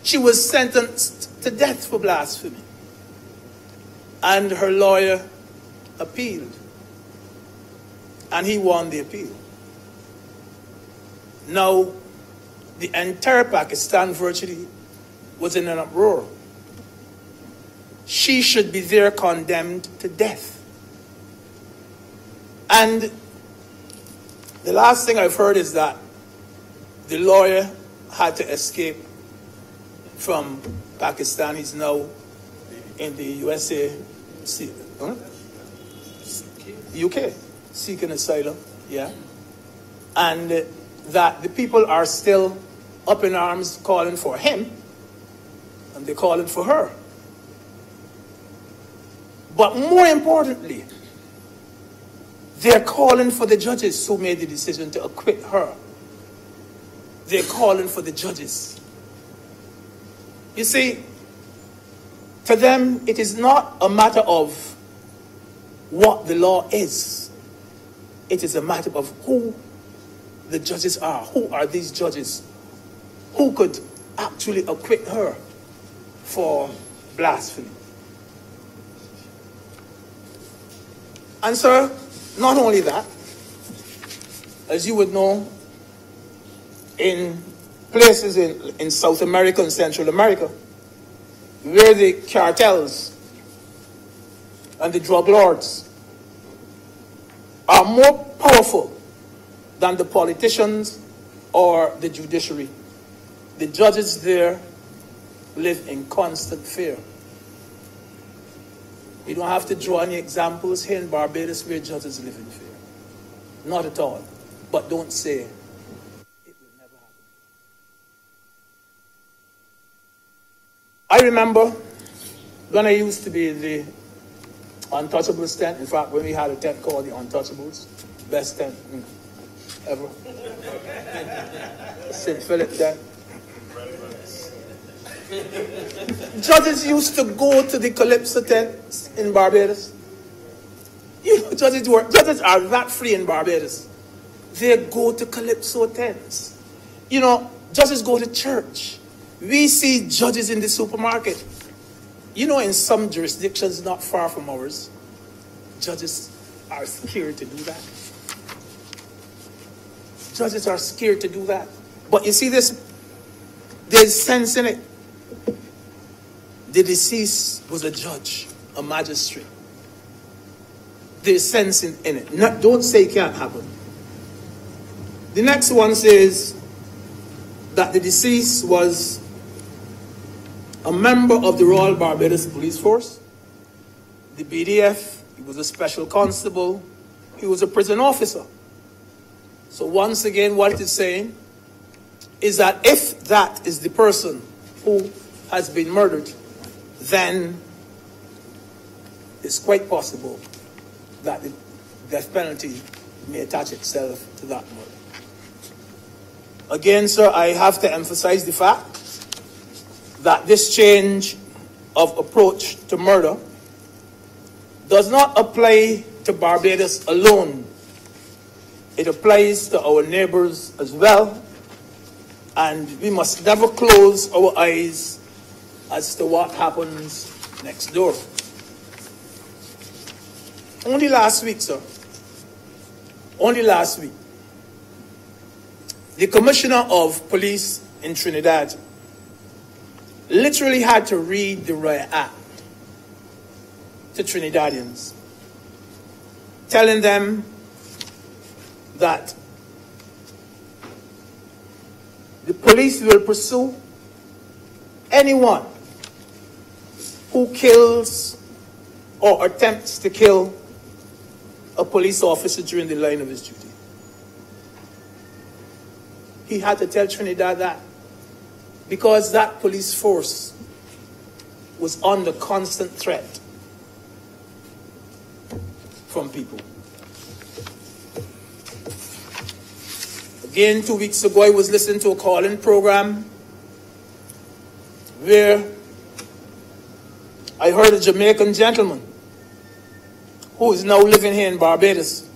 She was sentenced to death for blasphemy. And her lawyer appealed. And he won the appeal. Now, the entire Pakistan virtually was in an uproar. She should be there condemned to death. And the last thing I've heard is that the lawyer had to escape from Pakistan. He's now in the USA, UK, seeking asylum, yeah. And that the people are still up in arms calling for him, and they're calling for her. But more importantly, they're calling for the judges who made the decision to acquit her. They're calling for the judges. You see, to them, it is not a matter of what the law is. It is a matter of who the judges are. Who are these judges? Who could actually acquit her for blasphemy? And sir, not only that, as you would know, in places in South America and Central America, where the cartels and the drug lords are more powerful than the politicians or the judiciary. The judges there live in constant fear. You don't have to draw any examples here in Barbados where judges live in fear. Not at all. But don't say it will never happen. I remember when I used to be in the Untouchables tent. In fact, when we had a tent called the Untouchables, best tent ever. St. Philip tent. Judges used to go to the Calypso tents in Barbados. You know, judges are that free in Barbados. They go to Calypso tents. You know, judges go to church. We see judges in the supermarket. You know, in some jurisdictions not far from ours, judges are scared to do that. Judges are scared to do that. But you see this, there's sense in it. The deceased was a judge, a magistrate. There's sense in it. Don't say it can't happen. The next one says that the deceased was a member of the Royal Barbados Police Force, the BDF. He was a special constable. He was a prison officer. So once again, what it is saying is that if that is the person who has been murdered, then it's quite possible that the death penalty may attach itself to that murder. Again, sir, I have to emphasize the fact that this change of approach to murder does not apply to Barbados alone. It applies to our neighbors as well, and we must never close our eyes as to what happens next door. Only last week, sir, only last week, the Commissioner of Police in Trinidad literally had to read the Riot Act to Trinidadians, telling them that the police will pursue anyone who kills or attempts to kill a police officer during the line of his duty. He had to tell Trinidad that because that police force was under constant threat from people. Again, 2 weeks ago, I was listening to a call-in program where I heard a Jamaican gentleman who is now living here in Barbados.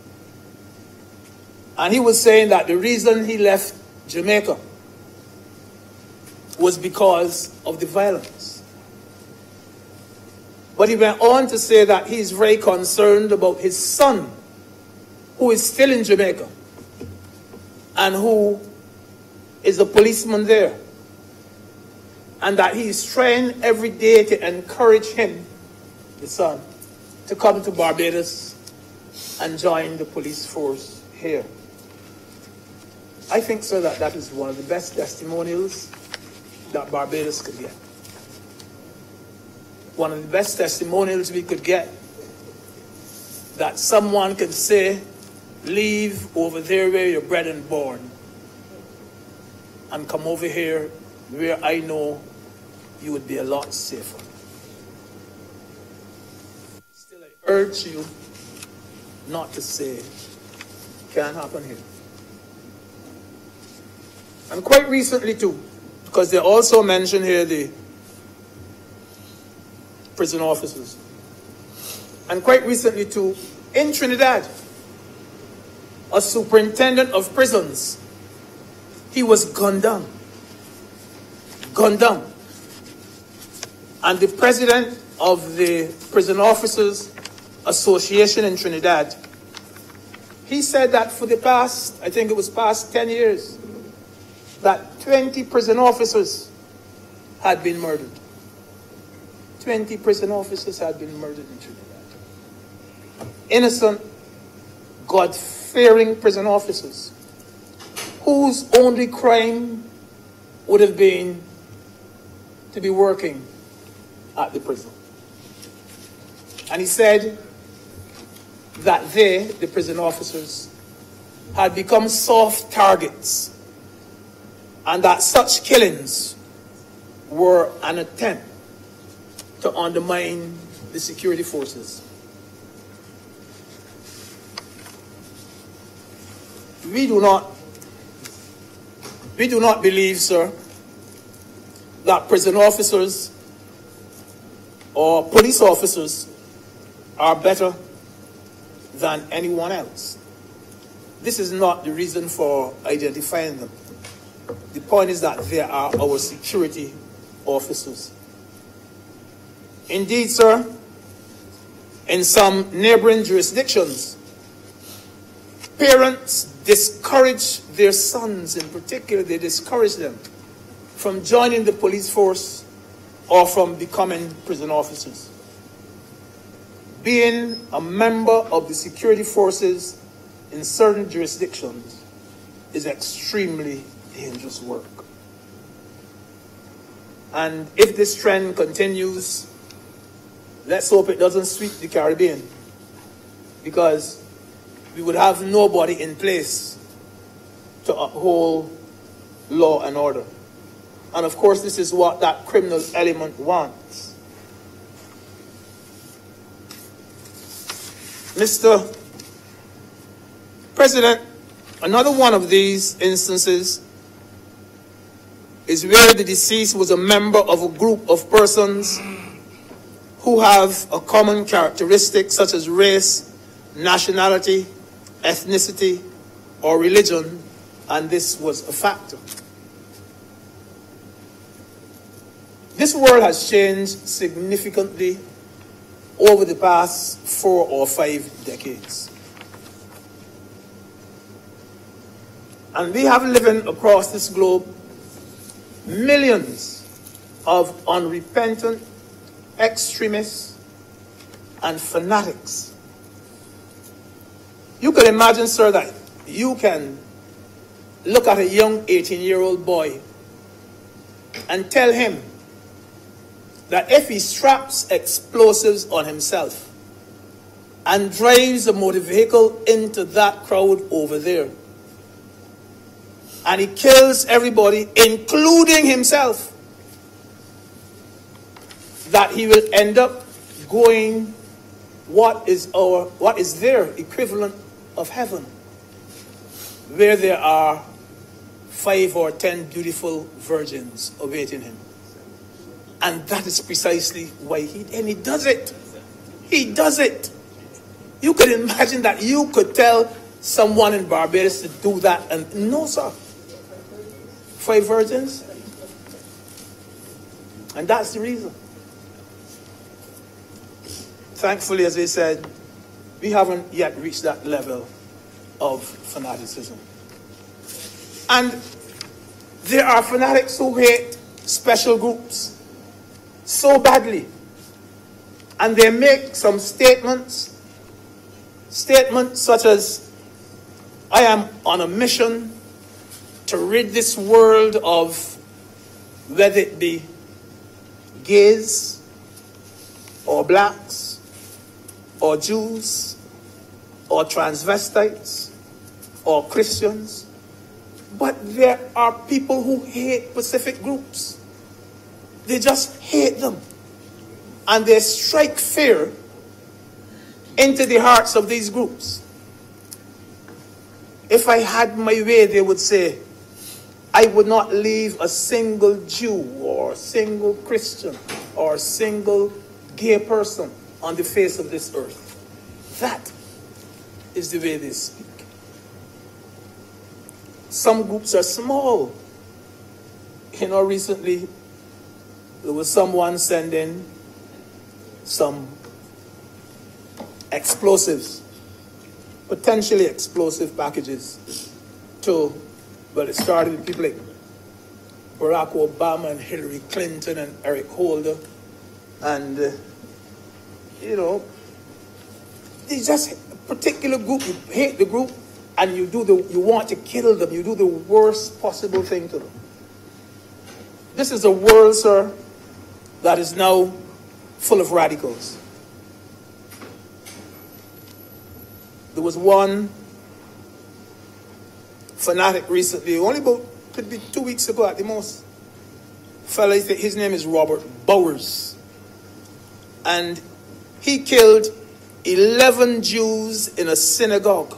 And he was saying that the reason he left Jamaica was because of the violence. But he went on to say that he's very concerned about his son, who is still in Jamaica, and who is a policeman there. And that he's trying every day to encourage him, the son, to come to Barbados and join the police force here. I think, sir, that that is one of the best testimonials that Barbados could get. One of the best testimonials we could get, that someone could say, leave over there where you're bred and born and come over here where I know you would be a lot safer. Still, I urge you not to say, can't happen here. And quite recently too, because they also mention here the prison officers. And quite recently too, in Trinidad, a superintendent of prisons, he was gunned down. Gunned down. And the president of the Prison Officers Association in Trinidad, he said that for the past, I think it was past 10 years, that 20 prison officers had been murdered. 20 prison officers had been murdered in Trinidad. Innocent, God-fearing prison officers whose only crime would have been to be working at the prison. And he said that they, the prison officers, had become soft targets, and that such killings were an attempt to undermine the security forces. We do not believe, sir, that prison officers or police officers are better than anyone else. This is not the reason for identifying them. The point is that they are our security officers. Indeed, sir, in some neighboring jurisdictions, parents discourage their sons, in particular, they discourage them from joining the police force or from becoming prison officers. Being a member of the security forces in certain jurisdictions is extremely dangerous work. And if this trend continues, let's hope it doesn't sweep the Caribbean, because we would have nobody in place to uphold law and order. And of course, this is what that criminal element wants. Mr. President, another one of these instances is where the deceased was a member of a group of persons who have a common characteristic such as race, nationality, ethnicity, or religion, and this was a factor. This world has changed significantly over the past 4 or 5 decades. And we have living across this globe millions of unrepentant extremists and fanatics. You can imagine, sir, that you can look at a young 18-year-old boy and tell him that if he straps explosives on himself and drives a motor vehicle into that crowd over there, and he kills everybody, including himself, that he will end up going what is their equivalent of heaven, where there are 5 or 10 beautiful virgins awaiting him. And that is precisely why he does it. He does it. You could imagine that you could tell someone in Barbados to do that, and no, sir. 5 virgins. And that's the reason. Thankfully, as I said, we haven't yet reached that level of fanaticism. And there are fanatics who hate special groups so badly, and they make some statements such as, I am on a mission to rid this world of, whether it be gays or blacks or Jews or transvestites or Christians. But there are people who hate specific groups. They just hate them. And they strike fear into the hearts of these groups. If I had my way, they would say, I would not leave a single Jew or a single Christian or a single gay person on the face of this earth. That is the way they speak. Some groups are small. You know, recently there was someone sending some explosives, potentially explosive packages to, well, it started with people like Barack Obama and Hillary Clinton and Eric Holder. And, you know, it's just a particular group. You hate the group, and you want to kill them, you do the worst possible thing to them. This is a world, sir, that is now full of radicals. There was one fanatic recently, only about, could be 2 weeks ago at the most. Fella, his name is Robert Bowers. And he killed 11 Jews in a synagogue.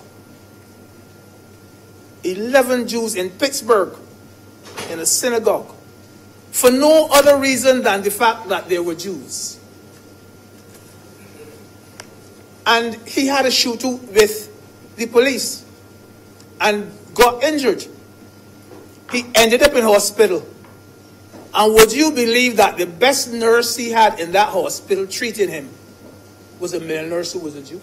11 Jews in Pittsburgh in a synagogue. For no other reason than the fact that they were Jews. And he had a shootout with the police and got injured. He ended up in hospital. And would you believe that the best nurse he had in that hospital treating him was a male nurse who was a Jew?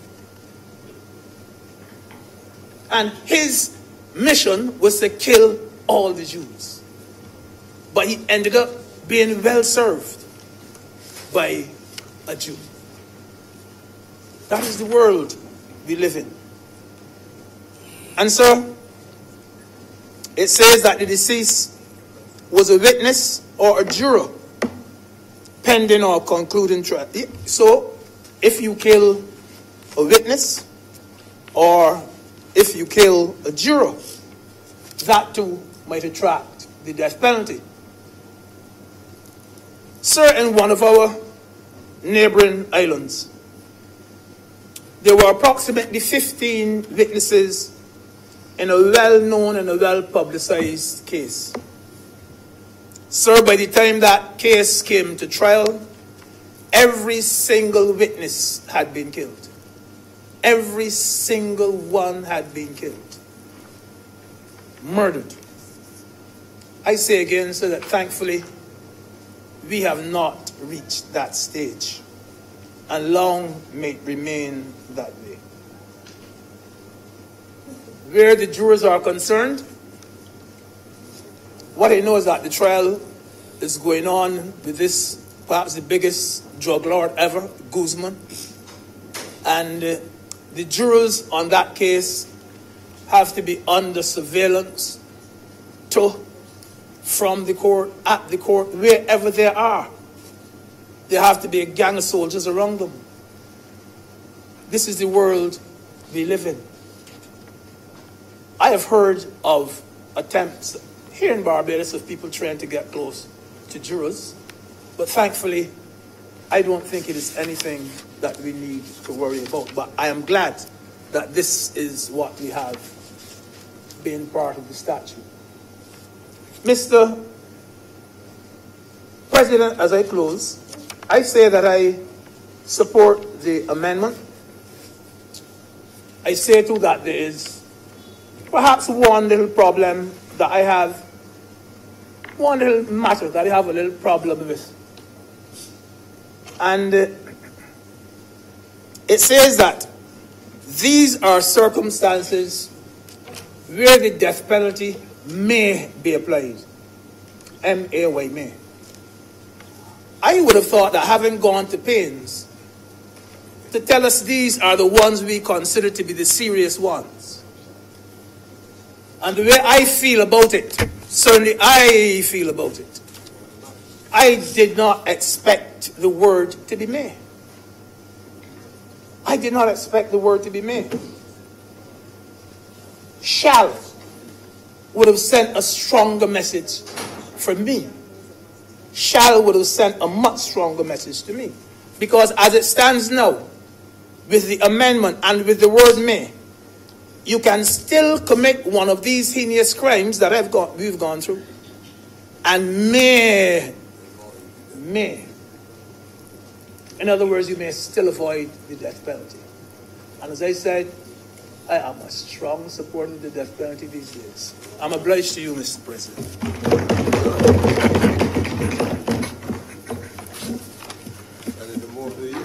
And his mission was to kill all the Jews. But he ended up being well served by a Jew. That is the world we live in. And so, it says that the deceased was a witness or a juror pending or concluding trial. So, if you kill a witness or if you kill a juror, that too might attract the death penalty. Sir, in one of our neighboring islands, there were approximately 15 witnesses in a well-known and a well-publicized case. Sir, by the time that case came to trial, every single witness had been killed. Every single one had been killed. Murdered. I say again, sir, that thankfully, we have not reached that stage, and long may it remain that way. Where the jurors are concerned, what I know is that the trial is going on with this, perhaps the biggest drug lord ever, Guzman. And the jurors on that case have to be under surveillance from the court, at the court, wherever they are. There have to be a gang of soldiers around them. This is the world we live in. I have heard of attempts here in Barbados of people trying to get close to jurors, but thankfully, I don't think it is anything that we need to worry about. But I am glad that this is what we have been part of the statute. Mr. President, as I close, I say that I support the amendment. I say too that there is perhaps one little problem that I have, one little matter that I have a little problem with. And it says that these are circumstances where the death penalty may be applied. M-A-Y, may. I would have thought that having gone to pains to tell us these are the ones we consider to be the serious ones. And the way I feel about it, certainly I feel about it, I did not expect the word to be may. I did not expect the word to be may. Shall would have sent a stronger message for me. Shall would have sent a much stronger message to me. Because as it stands now, with the amendment and with the word may, you can still commit one of these heinous crimes that we've gone through, and may. In other words, you may still avoid the death penalty. And as I said, I am a strong supporter of the death penalty these days. I'm obliged to you, Mr. President. Any more, please?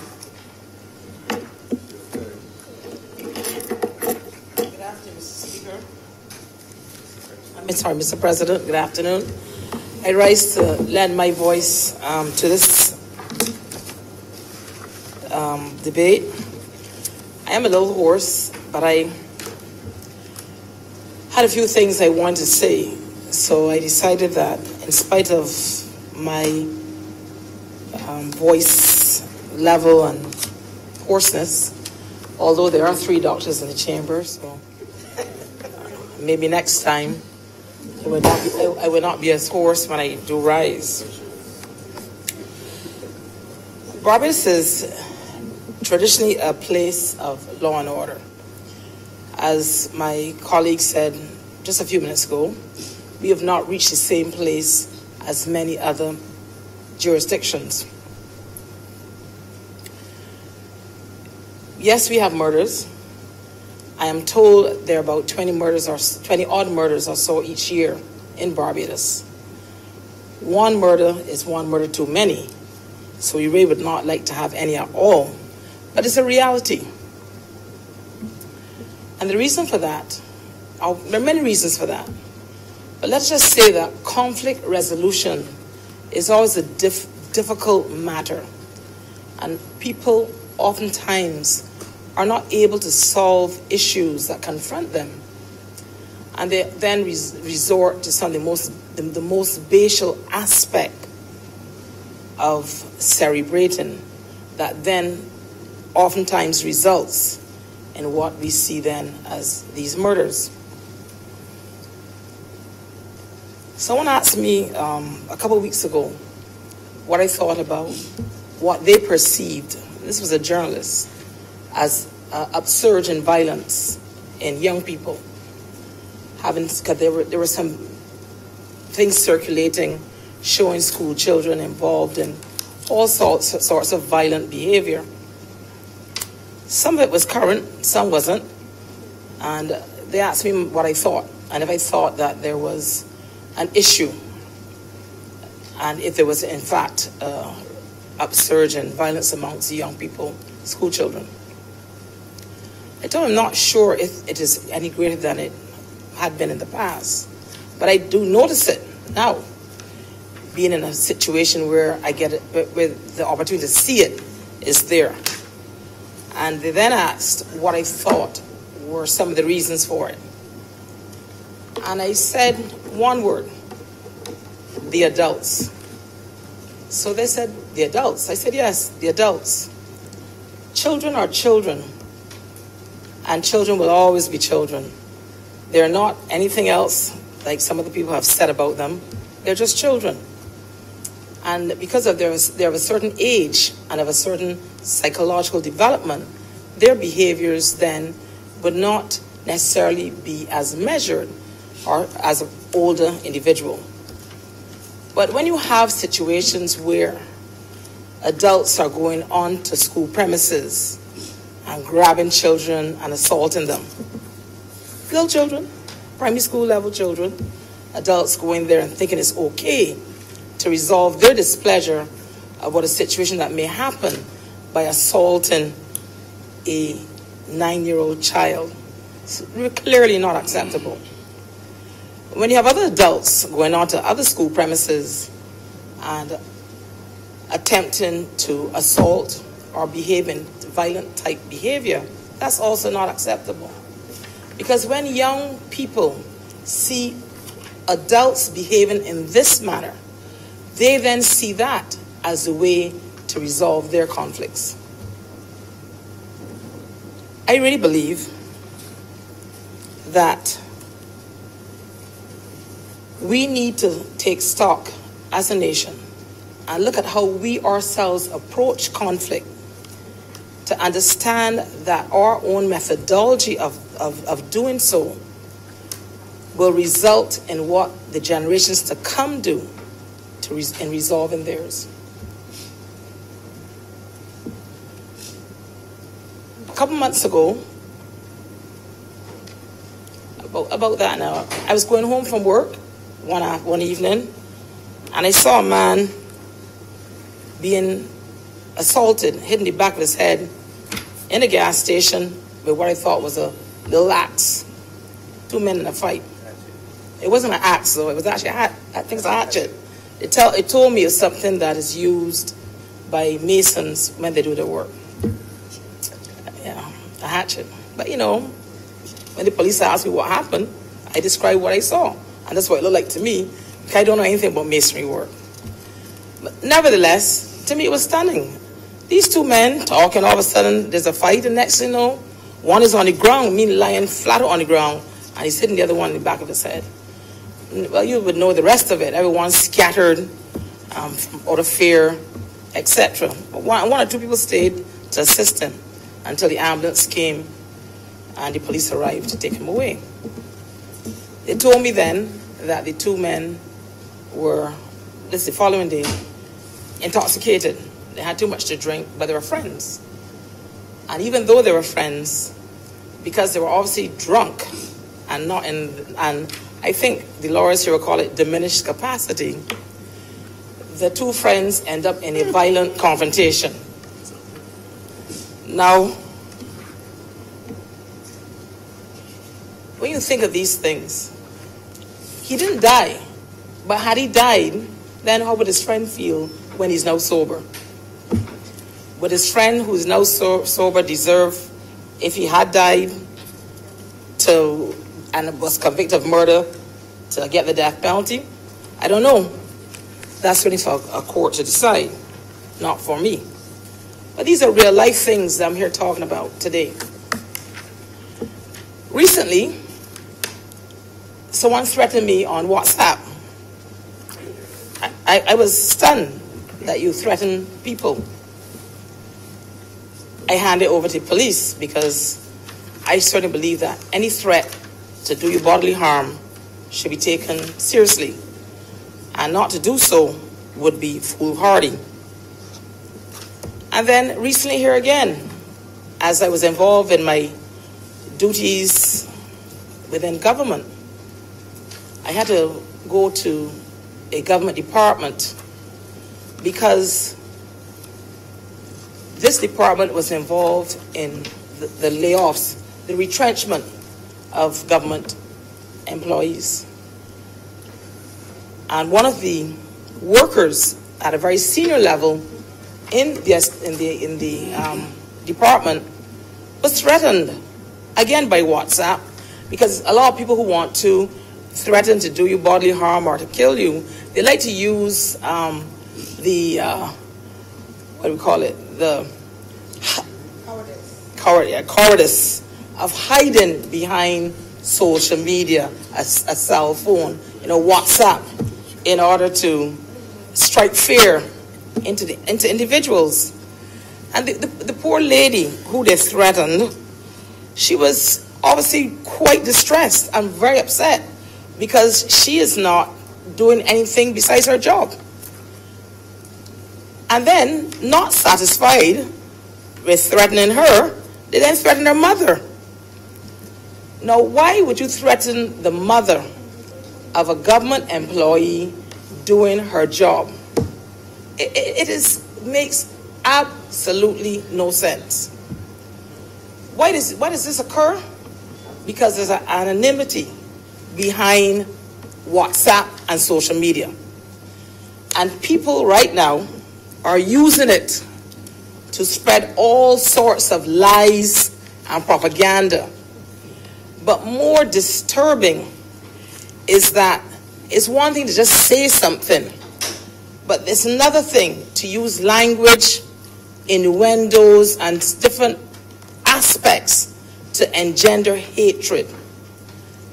Good afternoon, Mr. Speaker. Sorry, Mr. President. Good afternoon. I rise to lend my voice to this debate. I am a little hoarse, but I had a few things I wanted to say, so I decided that in spite of my voice level and hoarseness, although there are 3 doctors in the chamber, so maybe next time I will not be as hoarse when I do rise. Barbados is traditionally a place of law and order. As my colleague said just a few minutes ago, we have not reached the same place as many other jurisdictions. Yes, we have murders. I am told there are about 20 odd murders or so each year in Barbados. One murder is one murder too many, so we really would not like to have any at all. But it's a reality. And the reason for that, there are many reasons for that. But let's just say that conflict resolution is always a difficult matter. And people oftentimes are not able to solve issues that confront them. And they then resort to some of the most basal aspect of celebrating that then oftentimes results in what we see then as these murders. Someone asked me a couple of weeks ago what I thought about what they perceived, this was a journalist, as upsurge in violence in young people. Because there were some things circulating showing school children involved in all sorts of violent behavior. Some of it was current, some wasn't. And they asked me what I thought, and if I thought that there was an issue, and if there was, in fact, upsurge in violence amongst young people, school children. I told him I'm not sure if it is any greater than it had been in the past, but I do notice it now, being in a situation where I get it, where the opportunity to see it is there. And they then asked what I thought were some of the reasons for it. And I said one word: the adults. So they said, the adults? I said, yes, the adults. Children are children, and children will always be children. They're not anything else like some of the people have said about them. They're just children. And because of they're of a certain age and of a certain psychological development, their behaviors then would not necessarily be as measured or as an older individual. But when you have situations where adults are going on to school premises and grabbing children and assaulting them, little children, primary school level children, adults going there and thinking it's okay to resolve their displeasure about a situation that may happen by assaulting a 9-year-old child. It's clearly not acceptable. When you have other adults going on to other school premises and attempting to assault or behave in violent type behavior, that's also not acceptable. Because when young people see adults behaving in this manner, they then see that as a way to resolve their conflicts. I really believe that we need to take stock as a nation and look at how we ourselves approach conflict to understand that our own methodology of doing so will result in what the generations to come do in resolving theirs. A couple months ago, about that now, I was going home from work one evening, and I saw a man being assaulted, hitting the back of his head in a gas station with what I thought was a little axe. 2 men in a fight. It wasn't an axe though, it was actually I think it's a hatchet. It told me it's something that is used by masons when they do their work. Yeah, a hatchet. But you know, when the police asked me what happened, I described what I saw, and that's what it looked like to me, because I don't know anything about masonry work. But nevertheless, to me it was stunning. These two men talking, all of a sudden there's a fight, and next thing you know, one is on the ground, me lying flat on the ground, and he's hitting the other one in the back of his head. Well, you would know the rest of it. Everyone's scattered out of fear, etc. But one or two people stayed to assist him until the ambulance came and the police arrived to take him away. They told me then that the two men were, the following day, intoxicated. They had too much to drink, but they were friends. And even though they were friends, because they were obviously drunk and not in, and I think the lawyers here will call it diminished capacity, the two friends end up in a violent confrontation. Now, when you think of these things, he didn't die, but had he died, then how would his friend feel when he's now sober? Would his friend who's now sober deserve, if he had died and was convicted of murder, to get the death penalty? I don't know. That's really for a court to decide, not for me. But these are real life things that I'm here talking about today. Recently, someone threatened me on WhatsApp. I was stunned that you threaten people. I hand it over to police because I certainly believe that any threat to do you bodily harm should be taken seriously, and not to do so would be foolhardy. And then recently here again, as I was involved in my duties within government, I had to go to a government department because this department was involved in the layoffs, the retrenchment of government employees. And one of the workers at a very senior level in the department was threatened, again by WhatsApp, because a lot of people who want to threaten to do you bodily harm or to kill you, they like to use what do we call it? The cowardice of hiding behind social media, a cell phone, WhatsApp, in order to strike fear into individuals. And the poor lady who they threatened, she was obviously quite distressed and very upset because she is not doing anything besides her job. And then, not satisfied with threatening her, they then threatened her mother. Now, why would you threaten the mother of a government employee doing her job? It makes absolutely no sense. Why does this occur? Because there's an anonymity behind WhatsApp and social media. And people right now are using it to spread all sorts of lies and propaganda. But more disturbing is that it's one thing to just say something, but it's another thing to use language, innuendos, and different aspects to engender hatred,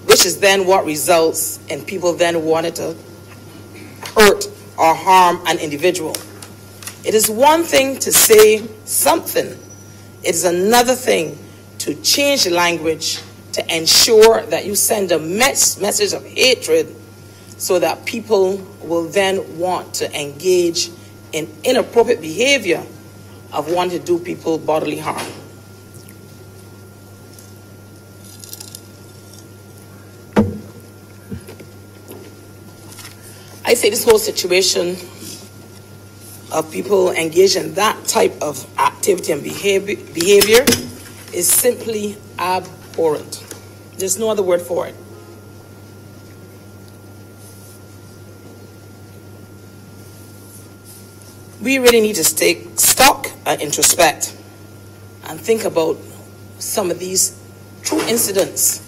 which is then what results in people then wanting to hurt or harm an individual. It is one thing to say something. It is another thing to change the language to ensure that you send a message of hatred so that people will then want to engage in inappropriate behavior of wanting to do people bodily harm. I say this whole situation of people engaged in that type of activity and behavior is simply abhorrent. There's no other word for it. We really need to take stock and introspect and think about some of these true incidents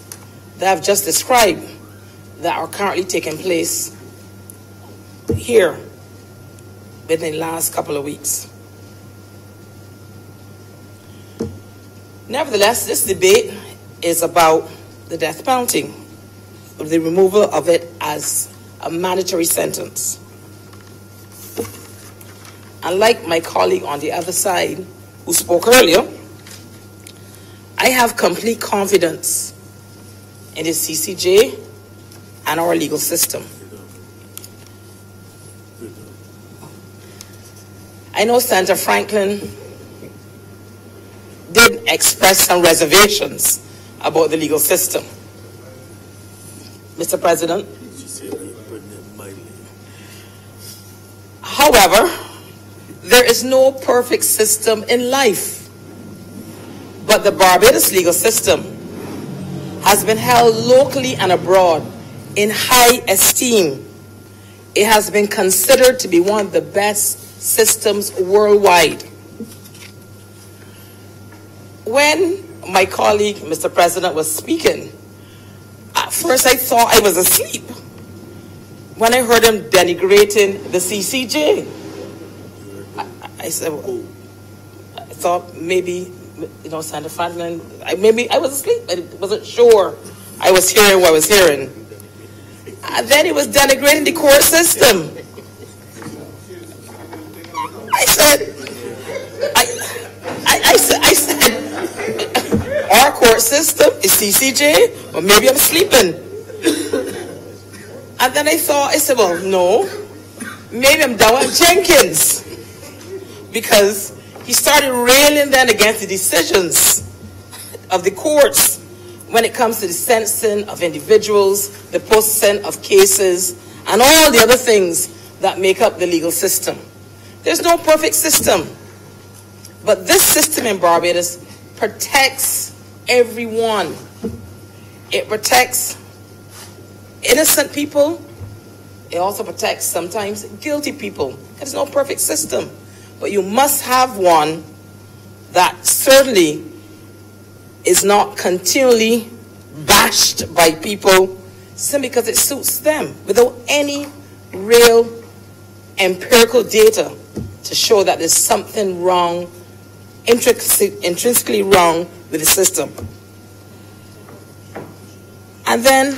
that I've just described that are currently taking place here within the last couple of weeks. Nevertheless, this debate is about the death penalty, the removal of it as a mandatory sentence. Unlike my colleague on the other side who spoke earlier, I have complete confidence in the CCJ and our legal system. I know Senator Franklin did express some reservations about the legal system. Mr. President. However, there is no perfect system in life, but the Barbados legal system has been held locally and abroad in high esteem. It has been considered to be one of the best systems worldwide. When my colleague, Mr. President, was speaking, at first I thought I was asleep when I heard him denigrating the CCJ. I said, well, I thought maybe, Senator Franklin, maybe I was asleep. I wasn't sure I was hearing what I was hearing. And then he was denigrating the court system. I said, our court system is CCJ, or maybe I'm sleeping. And then I said, well, no, maybe I'm down at Jenkins. Because he started railing then against the decisions of the courts when it comes to the sentencing of individuals, the processing of cases, and all the other things that make up the legal system. There's no perfect system. But this system in Barbados protects everyone. It protects innocent people. It also protects sometimes guilty people. There's no perfect system. But you must have one that certainly is not continually bashed by people simply because it suits them without any real empirical data to show that there's something wrong, intrinsically wrong with the system. And then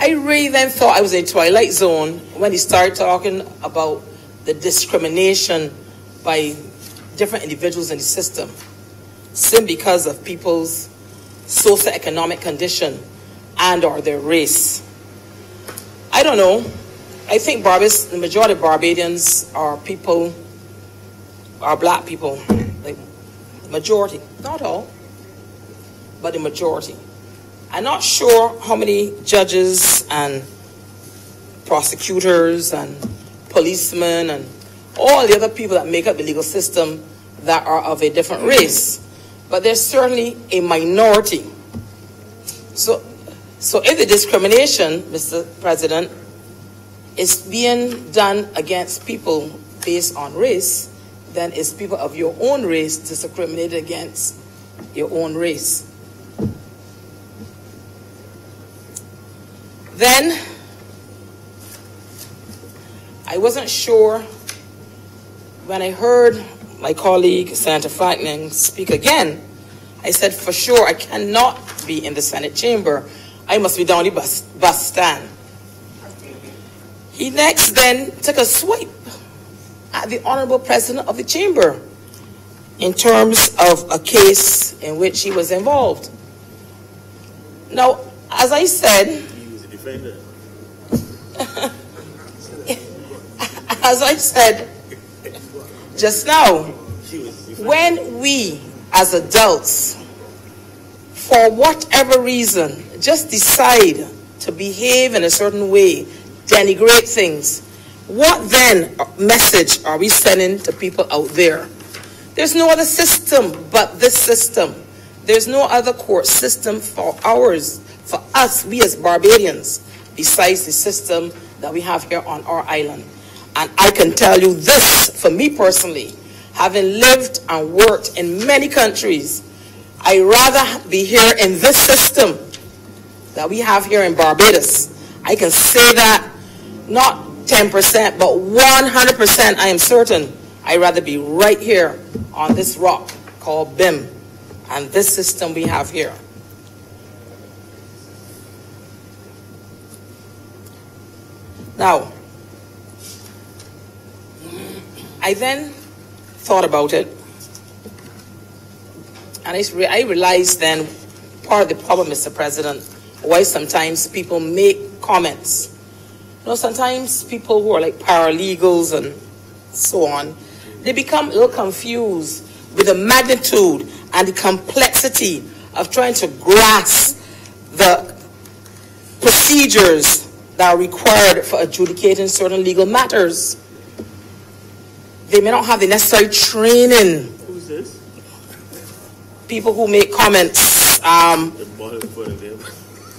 I really then thought I was in a twilight zone when he started talking about the discrimination by different individuals in the system simply because of people's socioeconomic condition and or their race. I don't know. I think Barbados, the majority of Barbadians are people, are black people. Like majority, not all, but the majority. I'm not sure how many judges and prosecutors and policemen and all the other people that make up the legal system that are of a different race. But there's certainly a minority. So if the discrimination, Mr. President, is being done against people based on race, then it's people of your own race discriminated against your own race. Then, I wasn't sure when I heard my colleague, Senator Franklin, speak again. I said, for sure, I cannot be in the Senate chamber. I must be down the bus stand. He next then took a swipe at the Honorable President of the Chamber in terms of a case in which he was involved. Now, as I said, as I said just now, when we as adults, for whatever reason, just decide to behave in a certain way, denigrate things, what then message are we sending to people out there? There's no other system but this system. There's no other court system for ours, for us, we as Barbadians, besides the system that we have here on our island. And I can tell you this, for me personally, having lived and worked in many countries, I'd rather be here in this system that we have here in Barbados. I can say that, not 10%, but 100% I am certain I'd rather be right here on this rock called BIM and this system we have here. Now, I then thought about it, and I realized then part of the problem, Mr. President, why sometimes people make comments. You know, sometimes people who are like paralegals and so on, they become a little confused with the magnitude and the complexity of trying to grasp the procedures that are required for adjudicating certain legal matters. They may not have the necessary training. Who's this? People who make comments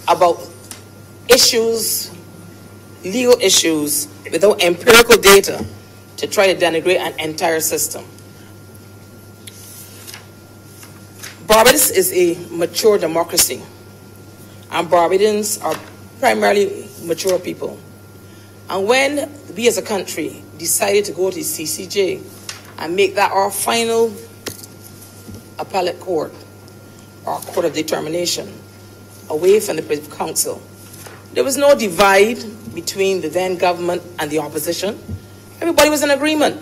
about issues, legal issues, without empirical data to try to denigrate an entire system. Barbados is a mature democracy, and Barbadians are primarily mature people. And when we as a country decided to go to the CCJ and make that our final appellate court, or court of determination, away from the Privy Council, there was no divide between the then government and the opposition. Everybody was in agreement.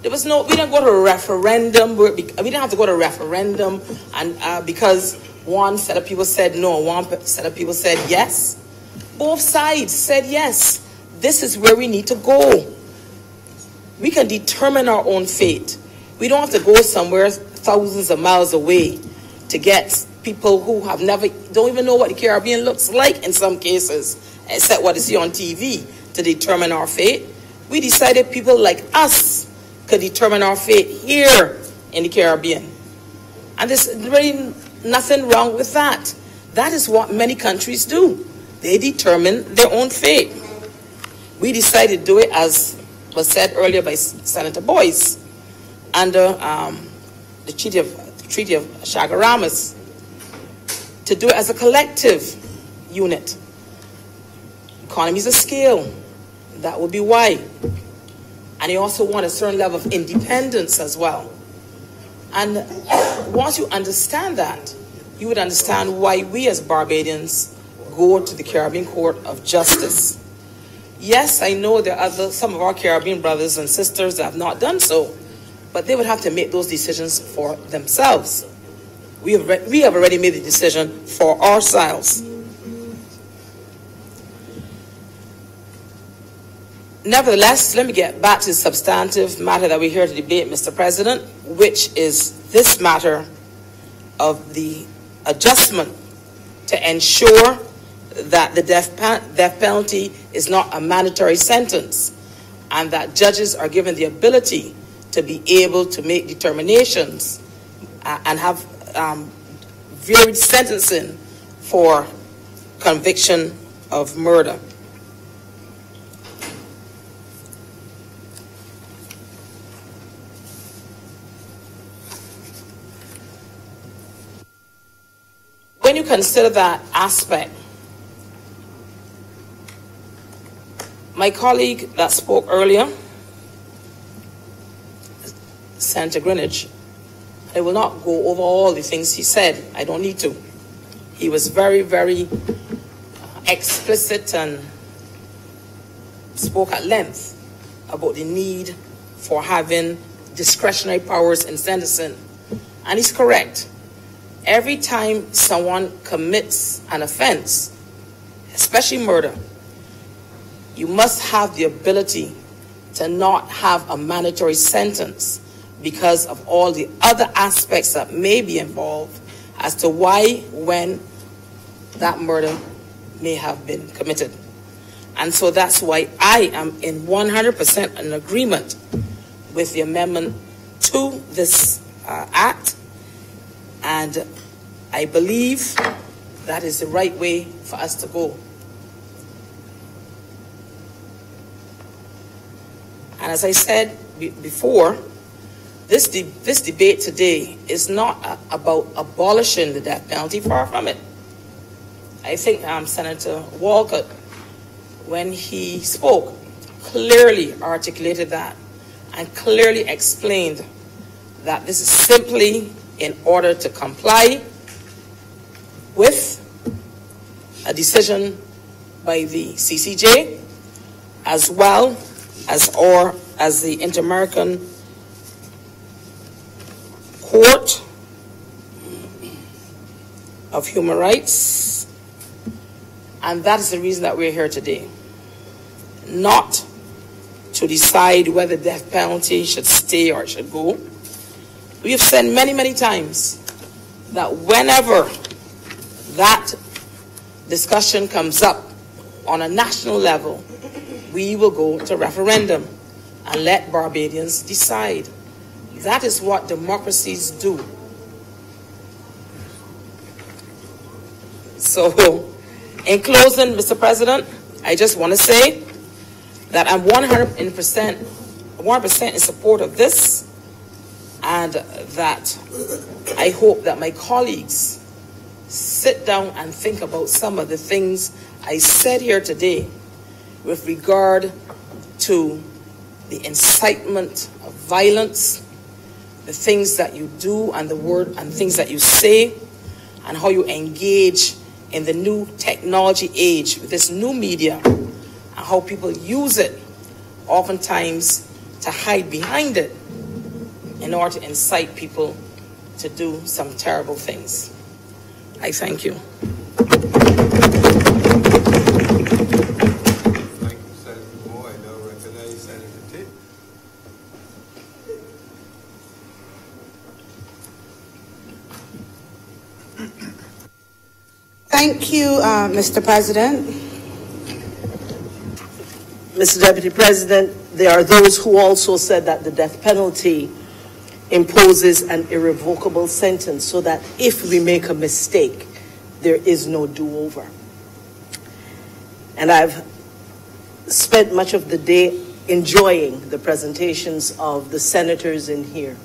There was no, we didn't go to a referendum. We didn't have to go to a referendum and because one set of people said no, one set of people said yes. Both sides said yes. This is where we need to go. We can determine our own fate. We don't have to go somewhere thousands of miles away to get people who have never, don't even know what the Caribbean looks like in some cases, except what they see on TV, to determine our fate. We decided people like us could determine our fate here in the Caribbean. And there's really nothing wrong with that. That is what many countries do. They determine their own fate. We decided to do it, as was said earlier by Senator Boyce, under the Treaty of Chaguaramas, to do it as a collective unit. Economies of scale, that would be why. And you also want a certain level of independence as well. And once you understand that, you would understand why we as Barbadians go to the Caribbean Court of Justice. Yes, I know there are some of our Caribbean brothers and sisters that have not done so, but they would have to make those decisions for themselves. We have already made the decision for ourselves. Nevertheless, let me get back to the substantive matter that we're here to debate, Mr. President, which is this matter of the adjustment to ensure that the death penalty is not a mandatory sentence, and that judges are given the ability to be able to make determinations and have varied sentencing for conviction of murder. When you consider that aspect, my colleague that spoke earlier, Senator Greenwich, I will not go over all the things he said. I don't need to. He was very, very explicit and spoke at length about the need for having discretionary powers in sentencing. And he's correct. Every time someone commits an offense, especially murder, you must have the ability to not have a mandatory sentence because of all the other aspects that may be involved as to why, when that murder may have been committed. And so that's why I am in 100% in agreement with the amendment to this act. And I believe that is the right way for us to go. And as I said before, this debate today is not about abolishing the death penalty, far from it. I think Senator Walcott, when he spoke, clearly articulated that and clearly explained that this is simply in order to comply with a decision by the CCJ, as well as the Inter-American Court of Human Rights, and that is the reason that we're here today. Not to decide whether the death penalty should stay or it should go. We have said many, many times that whenever that discussion comes up on a national level, we will go to referendum and let Barbadians decide. That is what democracies do. So, in closing, Mr. President, I just want to say that I'm 100% in support of this, and that I hope that my colleagues sit down and think about some of the things I said here today with regard to the incitement of violence, the things that you do and the word and things that you say, and how you engage in the new technology age with this new media, and how people use it oftentimes to hide behind it in order to incite people to do some terrible things. I thank you. Thank you, Senator Moore. I now recognize Senator Titt. Thank you, Mr. President. Mr. Deputy President, there are those who also said that the death penalty imposes an irrevocable sentence so that if we make a mistake, there is no do-over. And I've spent much of the day enjoying the presentations of the senators in here.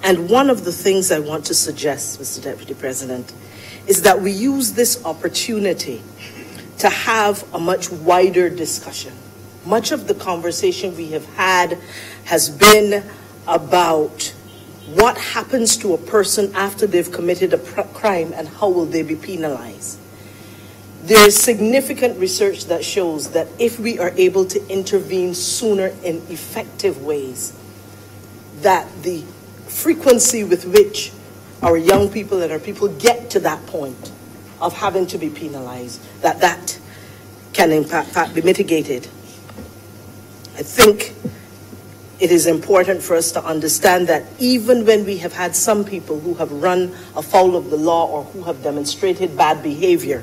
And one of the things I want to suggest, Mr. Deputy President, is that we use this opportunity to have a much wider discussion. Much of the conversation we have had has been about what happens to a person after they've committed a crime and how will they be penalized. There is significant research that shows that if we are able to intervene sooner in effective ways, that the frequency with which our young people and our people get to that point of having to be penalized, that can in fact be mitigated. I think it is important for us to understand that even when we have had some people who have run afoul of the law or who have demonstrated bad behavior,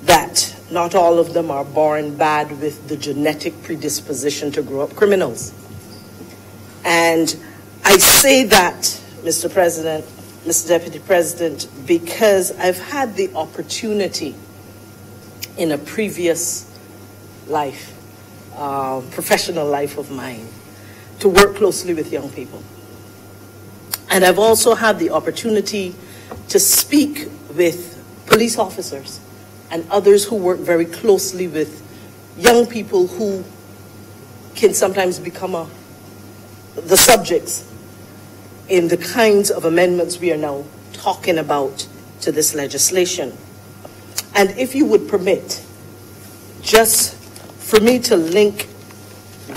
that not all of them are born bad with the genetic predisposition to grow up criminals. And I say that, Mr. President, Mr. Deputy President, because I've had the opportunity in a previous life, professional life of mine, to work closely with young people. And I've also had the opportunity to speak with police officers and others who work very closely with young people who can sometimes become the subjects in the kinds of amendments we are now talking about to this legislation. And if you would permit, just for me to link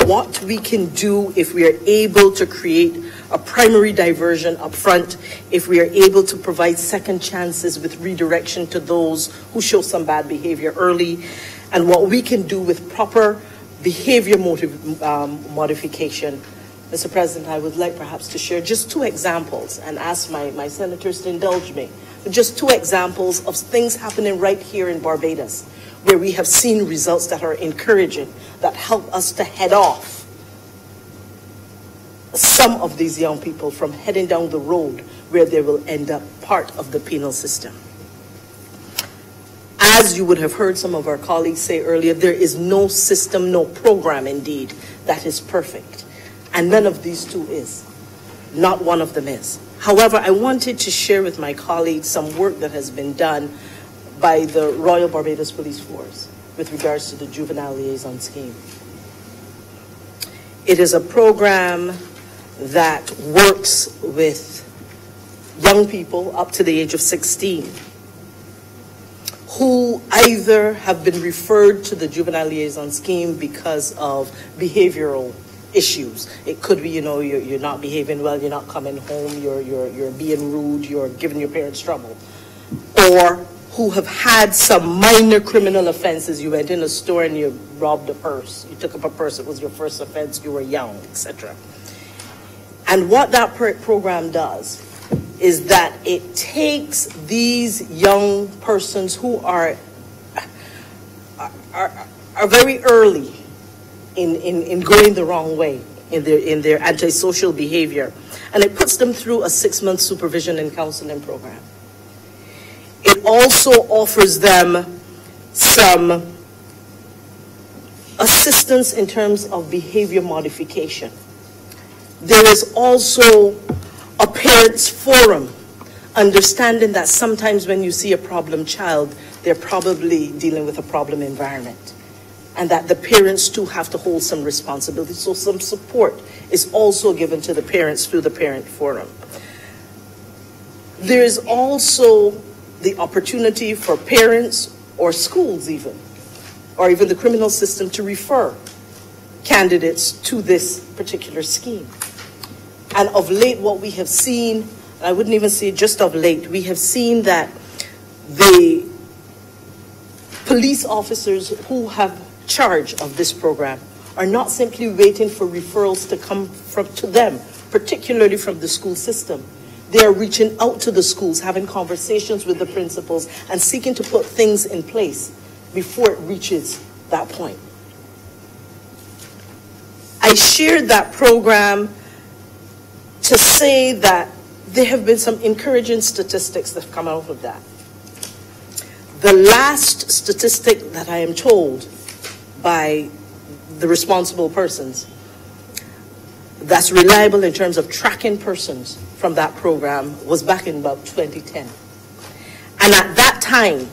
what we can do if we are able to create a primary diversion up front, if we are able to provide second chances with redirection to those who show some bad behavior early, and what we can do with proper behavior modification. Mr. President, I would like perhaps to share just two examples and ask my senators to indulge me. Just two examples of things happening right here in Barbados, where we have seen results that are encouraging, that help us to head off some of these young people from heading down the road where they will end up part of the penal system. As you would have heard some of our colleagues say earlier, there is no system, no program indeed, that is perfect. And none of these two is. Not one of them is. However, I wanted to share with my colleagues some work that has been done by the Royal Barbados Police Force with regards to the Juvenile Liaison Scheme. It is a program that works with young people up to the age of 16 who either have been referred to the Juvenile Liaison Scheme because of behavioral issues. It could be, you're not behaving well, you're not coming home, you're being rude, you're giving your parents trouble. Or who have had some minor criminal offenses. You went in a store and you robbed a purse. You took up a purse, it was your first offense, you were young, etc. And what that program does is that it takes these young persons who are very early in going the wrong way in their antisocial behavior, and it puts them through a 6-month supervision and counseling program. It also offers them some assistance in terms of behavior modification. There is also a parents' forum, understanding that sometimes when you see a problem child, they're probably dealing with a problem environment, and that the parents too have to hold some responsibility. So some support is also given to the parents through the parent forum. There is also the opportunity for parents or schools even, or even the criminal system to refer candidates to this particular scheme. And of late, what we have seen, I wouldn't even say just of late, we have seen that the police officers who have charge of this program are not simply waiting for referrals to come to them, particularly from the school system. They are reaching out to the schools, having conversations with the principals, and seeking to put things in place before it reaches that point. I shared that program to say that there have been some encouraging statistics that have come out of that. The last statistic that I am told by the responsible persons that's reliable in terms of tracking persons from that program was back in about 2010. And at that time,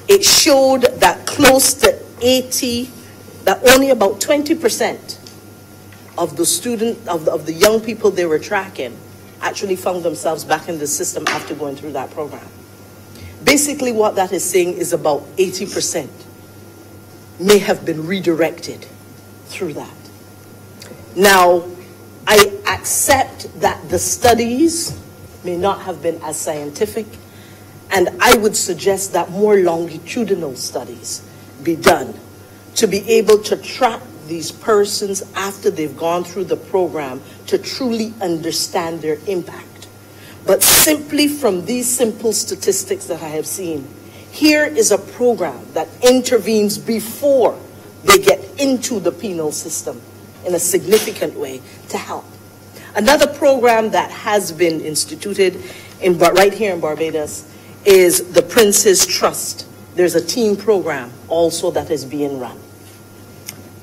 it showed that close to 80, that only about 20% of the young people they were tracking actually found themselves back in the system after going through that program. Basically what that is saying is about 80% may have been redirected through that. Now, I accept that the studies may not have been as scientific, and I would suggest that more longitudinal studies be done to be able to track these persons after they've gone through the program to truly understand their impact. But simply from these simple statistics that I have seen, here is a program that intervenes before they get into the penal system in a significant way to help. Another program that has been instituted right here in Barbados is the Prince's Trust. There's a team program also that is being run.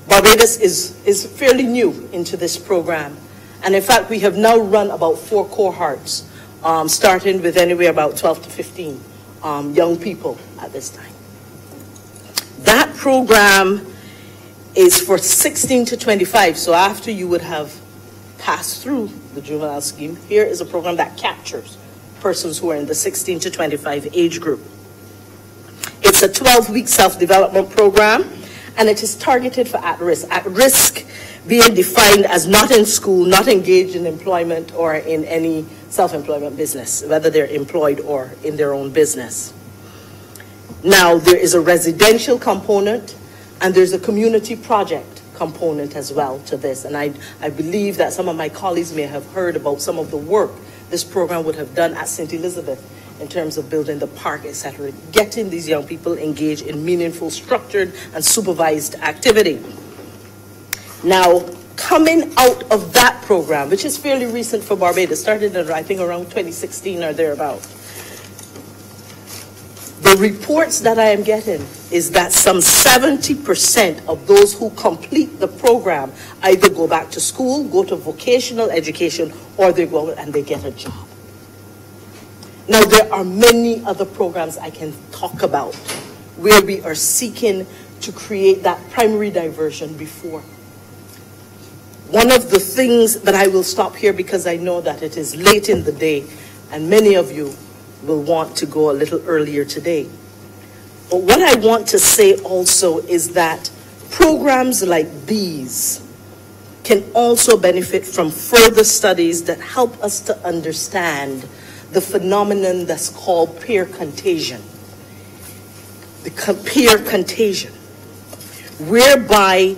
Barbados is fairly new into this program, and in fact we have now run about 4 cohorts, starting with anywhere about 12 to 15 young people at this time. That program is for 16 to 25, so after you would have passed through the juvenile scheme, here is a program that captures persons who are in the 16 to 25 age group. It's a 12-week self-development program, and it is targeted for at-risk. At-risk being defined as not in school, not engaged in employment or in any self-employment business, whether they're employed or in their own business. Now, there is a residential component, and there's a community project component as well to this. And I believe that some of my colleagues may have heard about some of the work this program would have done at St. Elizabeth in terms of building the park, etc., getting these young people engaged in meaningful, structured, and supervised activity. Now, coming out of that program, which is fairly recent for Barbados, started I think around 2016 or thereabout, the reports that I am getting is that some 70% of those who complete the program either go back to school, go to vocational education, or they go and they get a job. Now, there are many other programs I can talk about where we are seeking to create that primary diversion before. One of the things, but I will stop here because I know that it is late in the day and many of you will want to go a little earlier today. But what I want to say also is that programs like these can also benefit from further studies that help us to understand the phenomenon that's called peer contagion. The peer contagion, whereby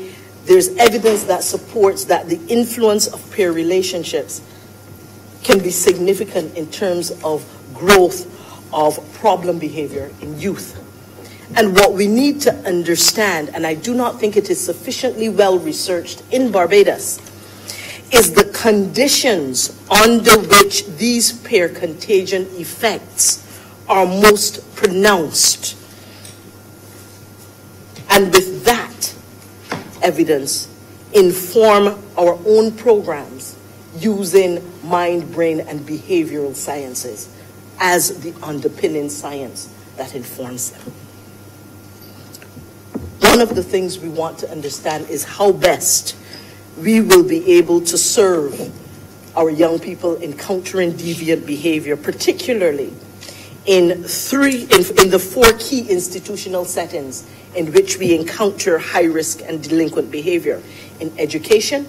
there's evidence that supports that the influence of peer relationships can be significant in terms of growth of problem behavior in youth. And what we need to understand, and I do not think it is sufficiently well researched in Barbados, is the conditions under which these peer contagion effects are most pronounced. And with that evidence, inform our own programs using mind, brain, and behavioral sciences as the underpinning science that informs them. One of the things we want to understand is how best we will be able to serve our young people encountering deviant behavior, particularly in the 4 key institutional settings in which we encounter high risk and delinquent behavior: in education,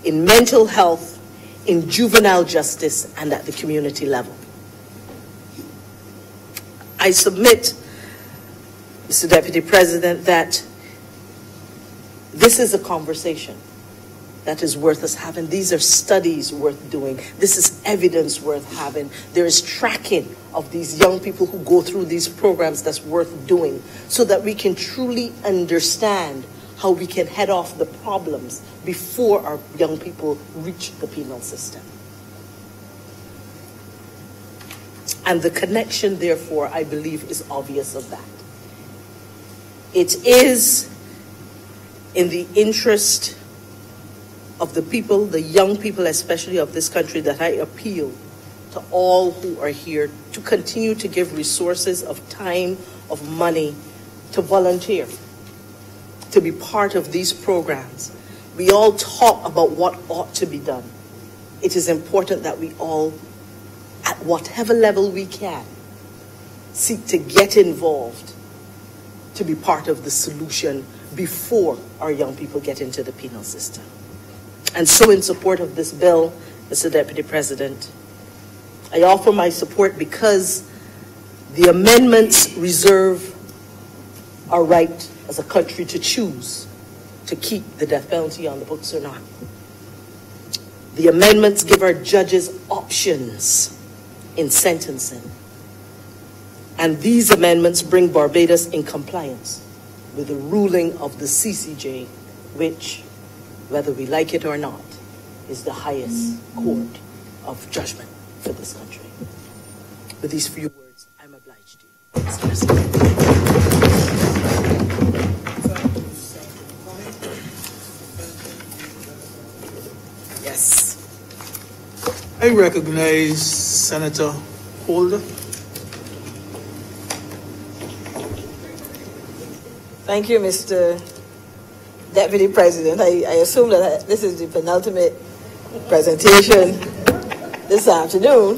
in mental health, in juvenile justice, and at the community level. I submit, Mr. Deputy President, that this is a conversation that is worth us having. These are studies worth doing. This is evidence worth having. There is tracking of these young people who go through these programs that's worth doing, so that we can truly understand how we can head off the problems before our young people reach the penal system. And the connection, therefore, I believe is obvious of that. It is in the interest of the people, the young people especially of this country, that I appeal to all who are here to continue to give resources of time, of money, to volunteer, to be part of these programs. We all talk about what ought to be done. It is important that we all, at whatever level we can, seek to get involved, to be part of the solution before our young people get into the penal system. And so in support of this bill, Mr. Deputy President, I offer my support because the amendments reserve our right as a country to choose to keep the death penalty on the books or not. The amendments give our judges options in sentencing. And these amendments bring Barbados in compliance with the ruling of the CCJ, which, whether we like it or not, is the highest court of judgment for this country. With these few words, I'm obliged to you, Mr. President. Yes. I recognize Senator Holder. Thank you, Mr. Deputy President. I assume that this is the penultimate presentation this afternoon.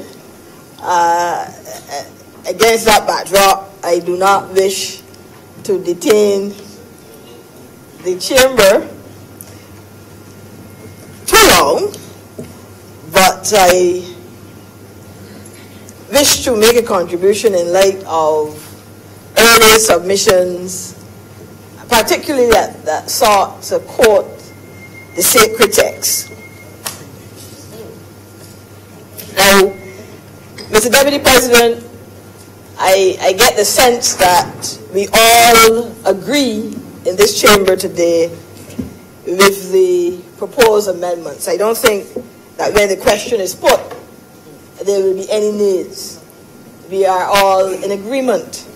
Against that backdrop, I do not wish to detain the chamber too long, but I wish to make a contribution in light of earlier submissions, particularly that sought to quote the sacred text. Now, Mr. Deputy President, I get the sense that we all agree in this chamber today with the proposed amendments. I don't think that when the question is put, there will be any needs. We are all in agreement.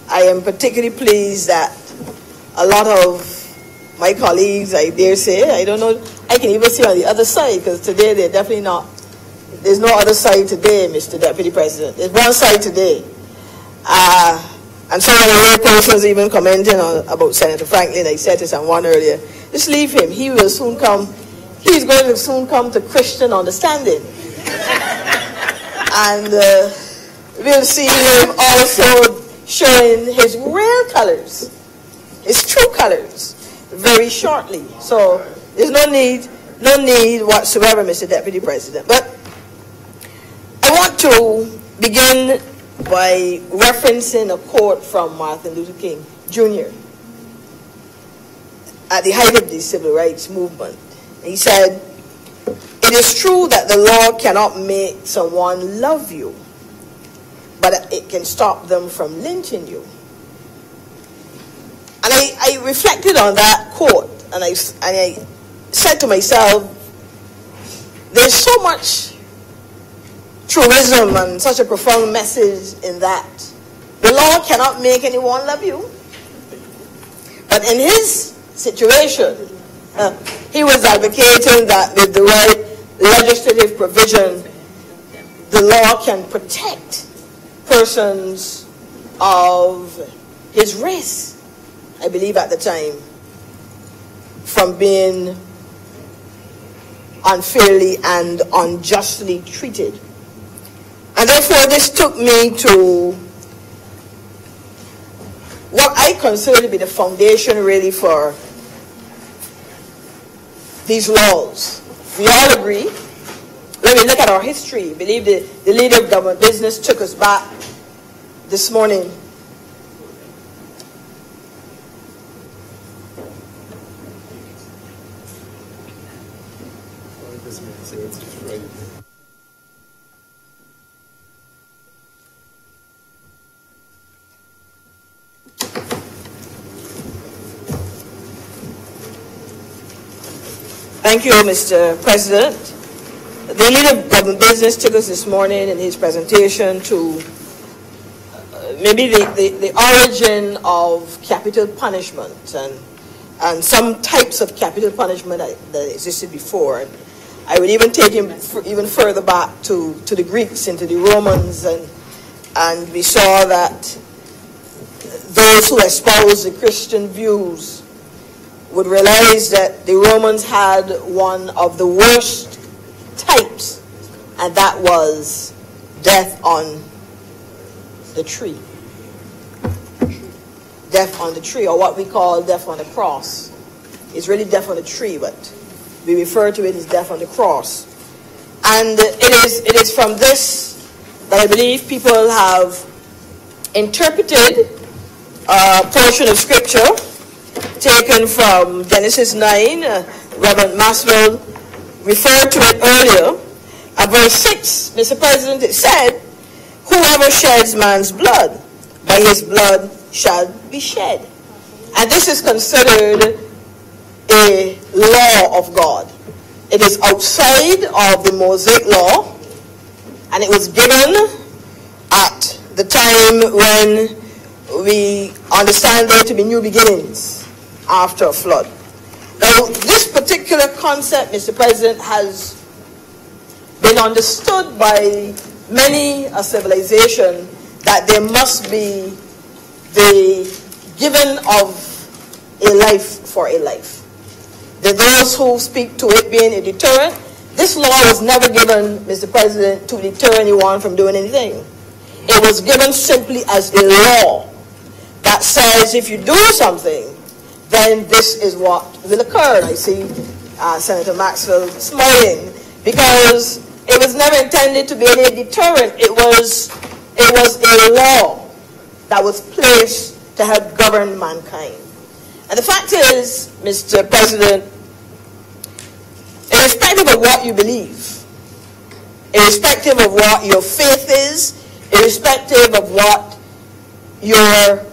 I am particularly pleased that a lot of my colleagues, I dare say, I don't know, I can even see on the other side, because today they're definitely not there's no other side today, Mr. Deputy President. There's one side today. And some of the other persons even commenting about Senator Franklin, I said to someone earlier, just leave him. He will soon come. He's going to soon come to Christian understanding. And we'll see him also showing his real colors, his true colors, very shortly. So there's no need whatsoever, Mr. Deputy President. But I want to begin by referencing a quote from Martin Luther King Jr. at the height of the civil rights movement. He said, "It is true that the law cannot make someone love you, but it can stop them from lynching you." And I reflected on that quote, and I said to myself, there's so much truism and such a profound message in that. The law cannot make anyone love you. But in his situation, he was advocating that with the right legislative provision, the law can protect persons of his race, I believe at the time, from being unfairly and unjustly treated. And therefore, this took me to what I consider to be the foundation really for these laws. We all agree. When we look at our history, I believe the leader of government business took us back this morning. Thank you, Mr. President. The leader of government business took us this morning in his presentation to maybe the origin of capital punishment and some types of capital punishment that existed before. And I would even take him even further back to the Greeks and to the Romans, and we saw that those who espouse the Christian views would realize that the Romans had one of the worst types, and that was death on the tree. Death on the tree, or what we call death on the cross. It's really death on the tree, but we refer to it as death on the cross. And it is from this that I believe people have interpreted a portion of scripture taken from Genesis 9. Reverend Maxwell referred to it earlier. At verse 6, Mr. President, it said, "Whoever sheds man's blood, by his blood shall be shed." And this is considered a law of God. It is outside of the Mosaic law, and it was given at the time when we understand there to be new beginnings after a flood. Now, this particular concept, Mr. President, has been understood by many a civilization that there must be the giving of a life for a life. There are those who speak to it being a deterrent. This law was never given, Mr. President, to deter anyone from doing anything. It was given simply as a law that says if you do something, then this is what will occur. I see Senator Maxwell smiling, because it was never intended to be any deterrent. It was a law that was placed to help govern mankind. And the fact is, Mr. President, irrespective of what you believe, irrespective of what your faith is, irrespective of what your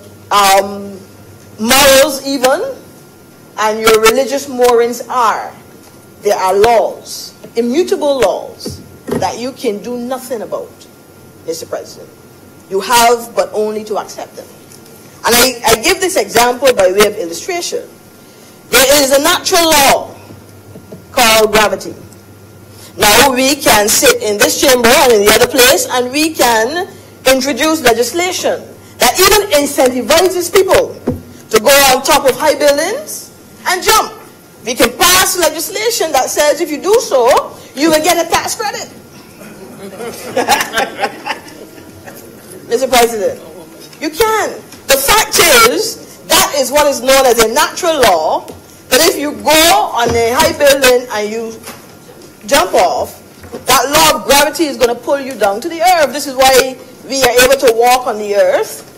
morals even, and your religious moorings are, there are laws, immutable laws, that you can do nothing about, Mr. President. You have but only to accept them. And I give this example by way of illustration. There is a natural law called gravity. Now we can sit in this chamber and in the other place and we can introduce legislation that even incentivizes people to go on top of high buildings and jump. We can pass legislation that says if you do so, you will get a tax credit. Mr. President, you can. The fact is, that is what is known as a natural law, that if you go on a high building and you jump off, that law of gravity is going to pull you down to the earth. This is why we are able to walk on the earth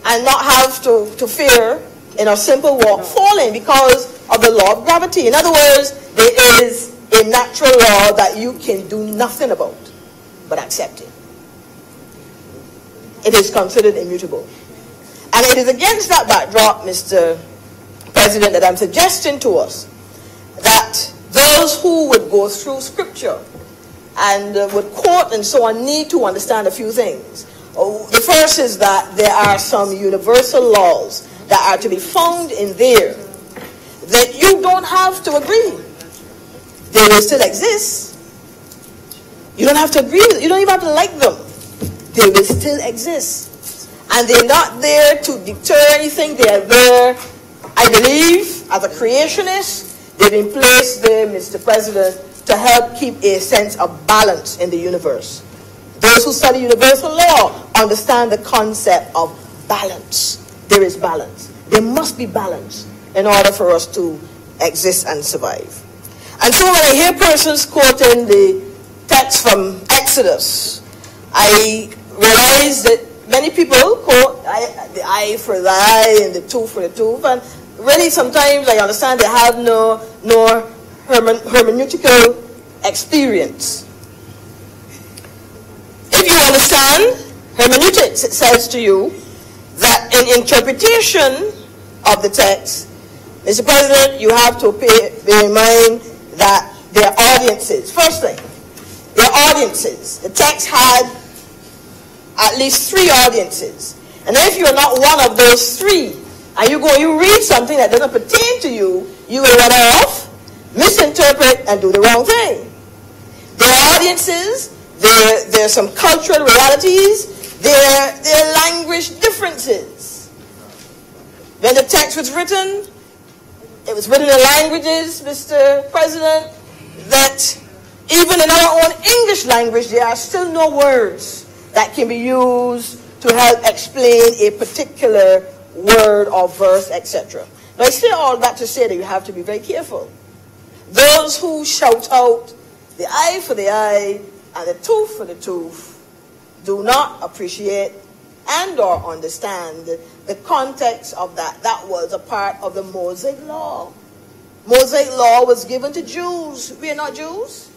and not have to fear in a simple walk falling because of the law of gravity. In other words, there is a natural law that you can do nothing about but accept it. It is considered immutable. And it is against that backdrop, Mr. President, that I'm suggesting to us that those who would go through scripture and would quote and so on need to understand a few things. The first is that there are some universal laws that are to be found in there that you don't have to agree. They will still exist. You don't have to agree with them. You don't even have to like them. They will still exist. And they're not there to deter anything. They are there, I believe, as a creationist. They've been placed there, Mr. President, to help keep a sense of balance in the universe. Those who study universal law understand the concept of balance. There is balance. There must be balance in order for us to exist and survive. And so when I hear persons quoting the text from Exodus, I realize that many people quote the eye for the eye and the tooth for the tooth, and really sometimes I understand they have no hermeneutical experience. If you understand hermeneutics, it says to you that in interpretation of the text, Mr. President, you have to bear in mind that there are audiences. First thing, there are audiences. The text had at least 3 audiences. And if you're not one of those 3, and you read something that doesn't pertain to you, you will run off, misinterpret, and do the wrong thing. There are audiences, there are some cultural realities, there are language differences. When the text was written, it was written in languages, Mr. President, that even in our own English language, there are still no words that can be used to help explain a particular word or verse, etc. Now, I say all that to say that you have to be very careful. Those who shout out the eye for the eye and the tooth for the tooth do not appreciate and or understand the context of that. That was a part of the Mosaic law. Mosaic law was given to Jews. We are not Jews.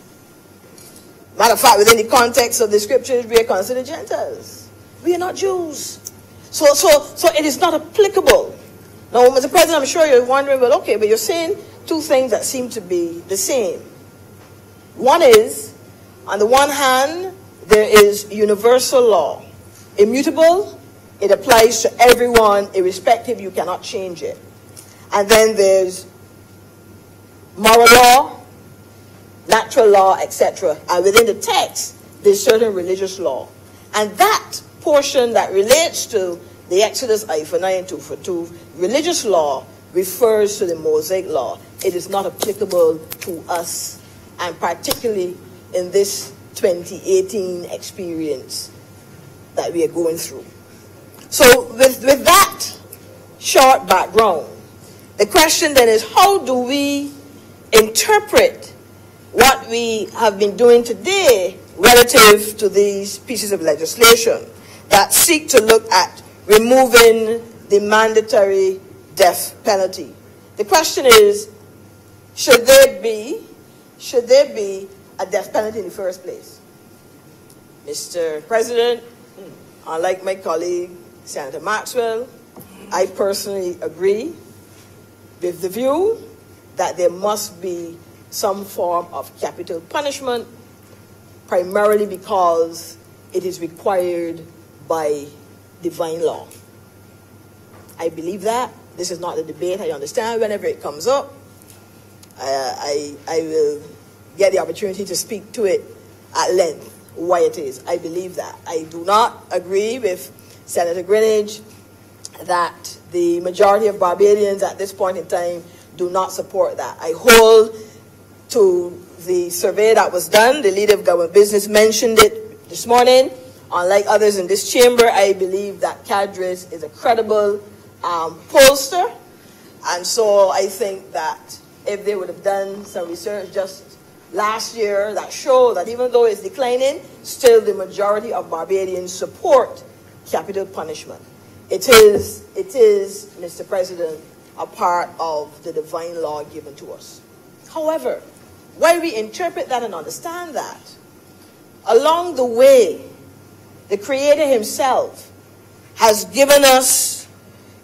Matter of fact, within the context of the scriptures, we are considered Gentiles. We are not Jews. So it is not applicable. Now, Mr. President, I'm sure you're wondering, well, okay, but you're saying 2 things that seem to be the same. One is, on the one hand, there is universal law. Immutable, it applies to everyone, irrespective, you cannot change it. And then there's moral law, natural law, etc. And within the text, there's certain religious law. And that portion that relates to the Exodus, eye for eye and tooth for tooth, religious law refers to the Mosaic law. It is not applicable to us, and particularly in this 2018 experience that we are going through. So with that short background, the question then is, how do we interpret what we have been doing today relative to these pieces of legislation that seek to look at removing the mandatory death penalty? The question is, should there be a death penalty in the first place? Mr. President, unlike my colleague, Senator Maxwell, I personally agree with the view that there must be some form of capital punishment, primarily because it is required by divine law. I believe that. This is not a debate. I understand whenever it comes up, I will get the opportunity to speak to it at length, why it is. I believe that. I do not agree with Senator Greenidge that the majority of Barbadians at this point in time do not support that. I hold to the survey that was done. The leader of government business mentioned it this morning. Unlike others in this chamber, I believe that Cadres is a credible pollster. And so I think that if they would have done some research just last year that showed that even though it's declining, still the majority of Barbadians support capital punishment. It is, Mr. President, a part of the divine law given to us. However, while we interpret that and understand that, along the way, the Creator himself has given us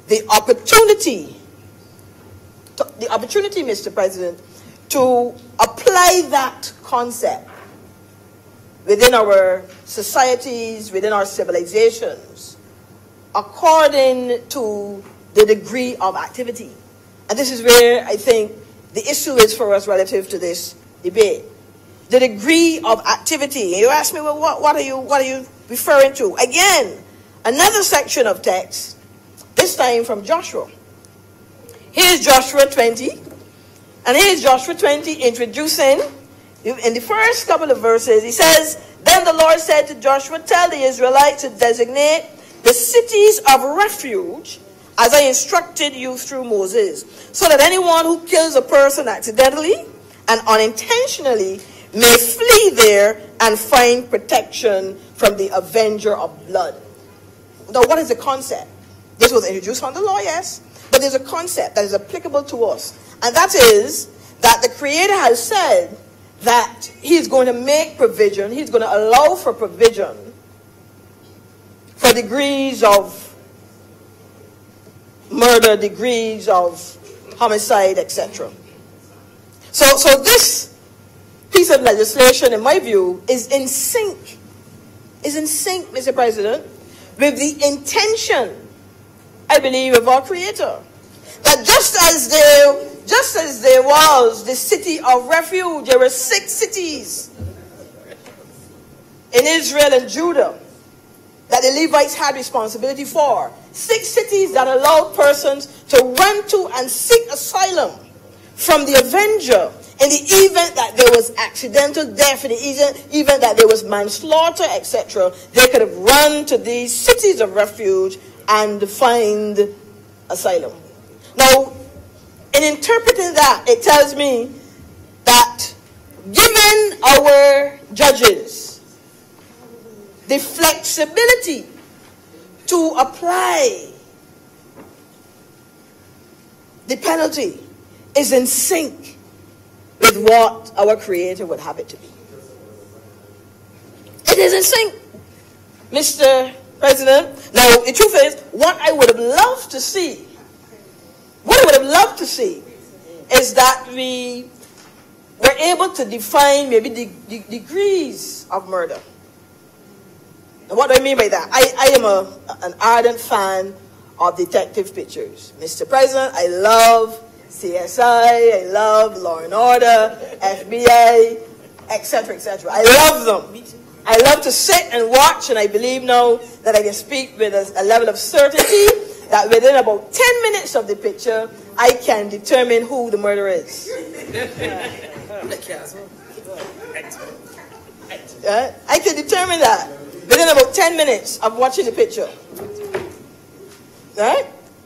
the opportunity, Mr. President, to apply that concept within our societies, within our civilizations, according to the degree of activity. And this is where I think the issue is for us relative to this debate. The degree of activity. You ask me, well, what are you referring to? Again, another section of text, this time from Joshua. Here's Joshua 20. And here's Joshua 20 introducing, in the first couple of verses, he says, "Then the Lord said to Joshua, tell the Israelites to designate the cities of refuge as I instructed you through Moses, so that anyone who kills a person accidentally and unintentionally may flee there and find protection from the avenger of blood." Now, what is the concept? This was introduced on the law, yes, but there's a concept that is applicable to us, and that is that the Creator has said that he's going to make provision, he's going to allow for provision for degrees of murder, degrees of homicide, etc. So this piece of legislation, in my view, is in sync, Mr. President, with the intention, I believe, of our Creator. That just as there was the city of refuge, there were 6 cities in Israel and Judah that the Levites had responsibility for. 6 cities that allowed persons to run to and seek asylum from the avenger in the event that there was accidental death, in the event that there was manslaughter, etc. They could have run to these cities of refuge and find asylum. Now, in interpreting that, it tells me that given our judges the flexibility to apply the penalty is in sync with what our Creator would have it to be. It is in sync, Mr. President. Now, the truth is, what I would have loved to see is that we were able to define maybe the degrees of murder. And what do I mean by that? I am an ardent fan of detective pictures. Mr. President, I love CSI, I love Law and Order, FBI, etc., etc. I love them. I love to sit and watch, and I believe now that I can speak with a level of certainty that within about 10 minutes of the picture, I can determine who the murderer is. I can determine that within about 10 minutes of watching the picture. Right?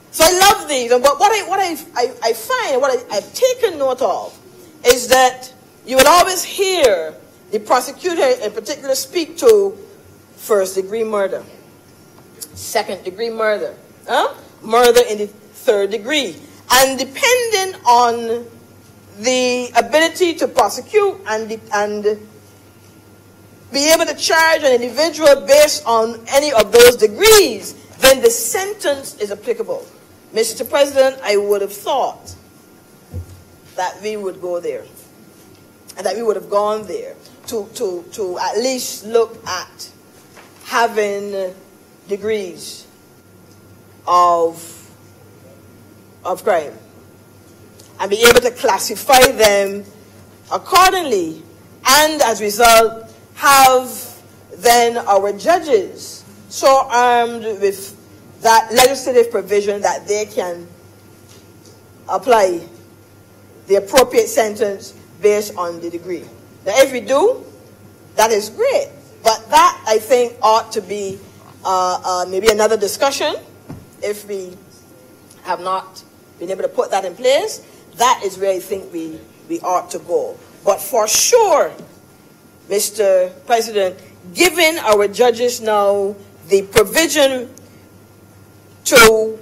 So I love these. But what I find, what I've taken note of, is that you would always hear the prosecutor in particular speak to first-degree murder, second-degree murder, murder in the third degree. And depending on the ability to prosecute and be able to charge an individual based on any of those degrees, then the sentence is applicable. Mr. President, I would have thought that we would go there, and that we would have gone there to at least look at having degrees of crime and be able to classify them accordingly and as a result, have then our judges so armed with that legislative provision that they can apply the appropriate sentence based on the degree. Now, if we do, that is great. But that, I think, ought to be maybe another discussion if we have not been able to put that in place. That is where I think we ought to go. But for sure, Mr. President, giving our judges now the provision to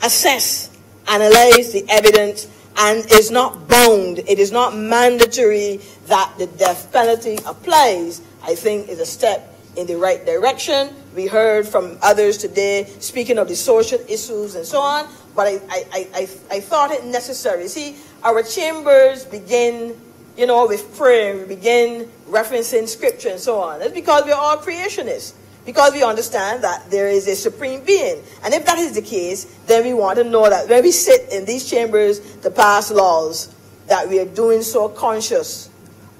assess, analyze the evidence, and is not bound, it is not mandatory that the death penalty applies, I think is a step in the right direction. We heard from others today speaking of the social issues and so on, but I thought it necessary. See, our chambers begin, you know, with prayer, we begin referencing scripture and so on. That's because we're all creationists, because we understand that there is a supreme being. And if that is the case, then we want to know that when we sit in these chambers to pass laws, that we are doing so conscious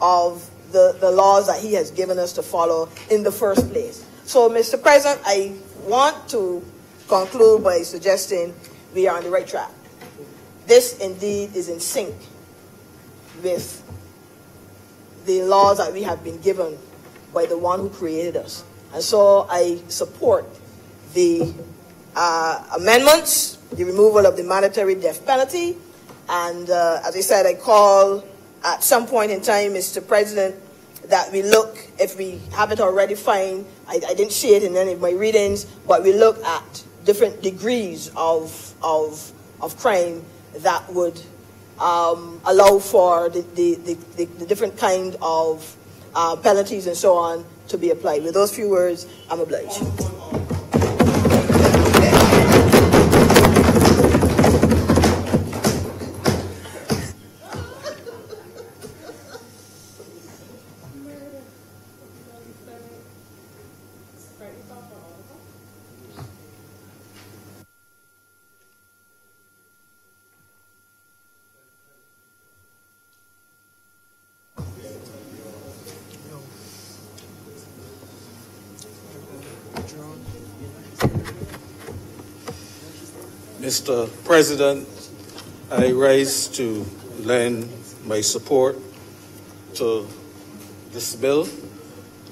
of the laws that he has given us to follow in the first place. So, Mr. President, I want to conclude by suggesting we are on the right track. This indeed is in sync with the laws that we have been given by the one who created us. And so I support the amendments, the removal of the mandatory death penalty, and as I said, I call at some point in time, Mr. President, that we look, if we haven't already fine, I didn't see it in any of my readings, but we look at different degrees of crime that would allow for the different kind of penalties and so on to be applied. With those few words, I'm obliged. Mr. President, I rise to lend my support to this bill.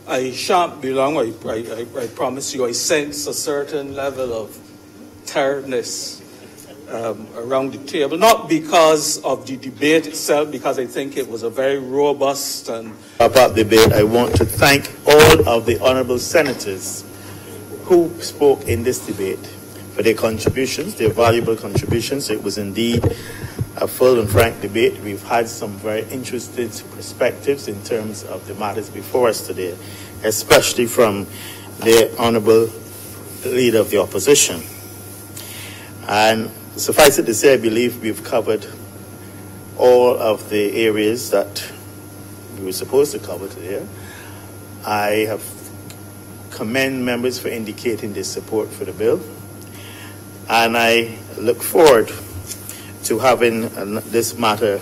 I shan't be long. I promise you I sense a certain level of tiredness around the table, not because of the debate itself, because I think it was a very robust and about debate. I want to thank all of the honorable senators who spoke in this debate for their contributions, their valuable contributions. It was indeed a full and frank debate. We've had some very interesting perspectives in terms of the matters before us today, especially from the honorable leader of the opposition. And suffice it to say, I believe we've covered all of the areas that we were supposed to cover today. I have commend members for indicating their support for the bill. And I look forward to having this matter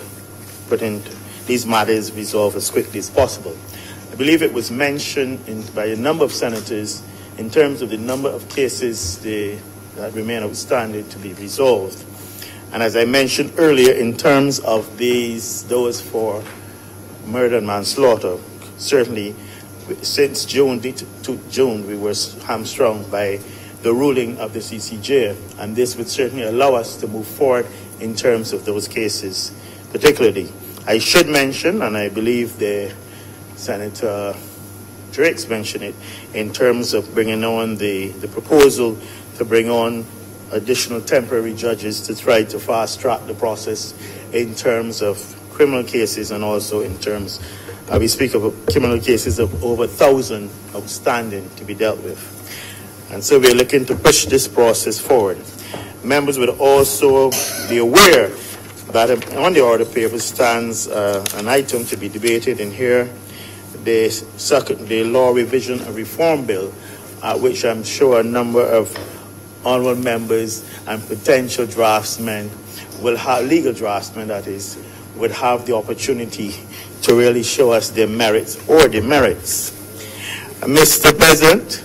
these matters resolved as quickly as possible. I believe it was mentioned by a number of senators in terms of the number of cases that remain outstanding to be resolved. And as I mentioned earlier, in terms of those for murder and manslaughter, certainly since June to June, we were hamstrung by the ruling of the CCJ, and this would certainly allow us to move forward in terms of those cases particularly. I should mention, and I believe Senator Drake's mentioned it, in terms of bringing on the proposal to bring on additional temporary judges to try to fast-track the process in terms of criminal cases, and also in terms, we speak of criminal cases of over 1,000 outstanding to be dealt with. And so we're looking to push this process forward. Members would also be aware that on the order paper stands an item to be debated in here, the Law Revision and Reform Bill, which I'm sure a number of honorable members and potential draftsmen will have, legal draftsmen that is, would have the opportunity to really show us their merits or demerits. Mr. President,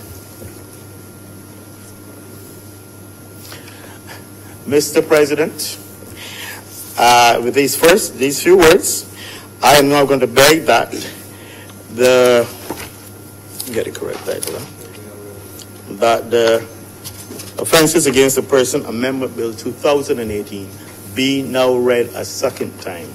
with these few words, I am now going to beg that get the correct title, that the Offences Against the Person Amendment Bill 2018 be now read a second time.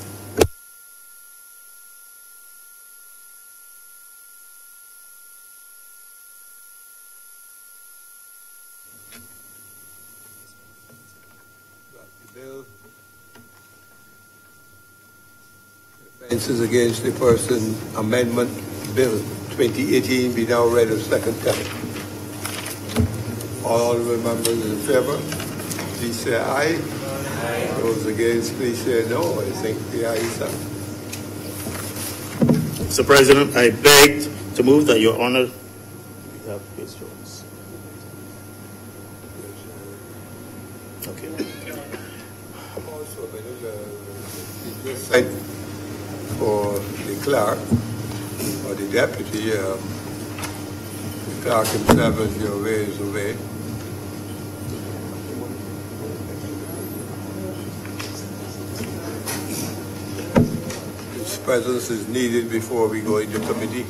Offences Against the Person Amendment Bill 2018 be now read a second time. All honourable members in favour, please say aye. Aye. Those against, please say no. I think the ayes have it. Mr. President, I beg to move that Your Honour. We have questions. Okay. Also, for the clerk or the deputy, the clerk himself, as you're aware, is away. His presence is needed before we go into committee.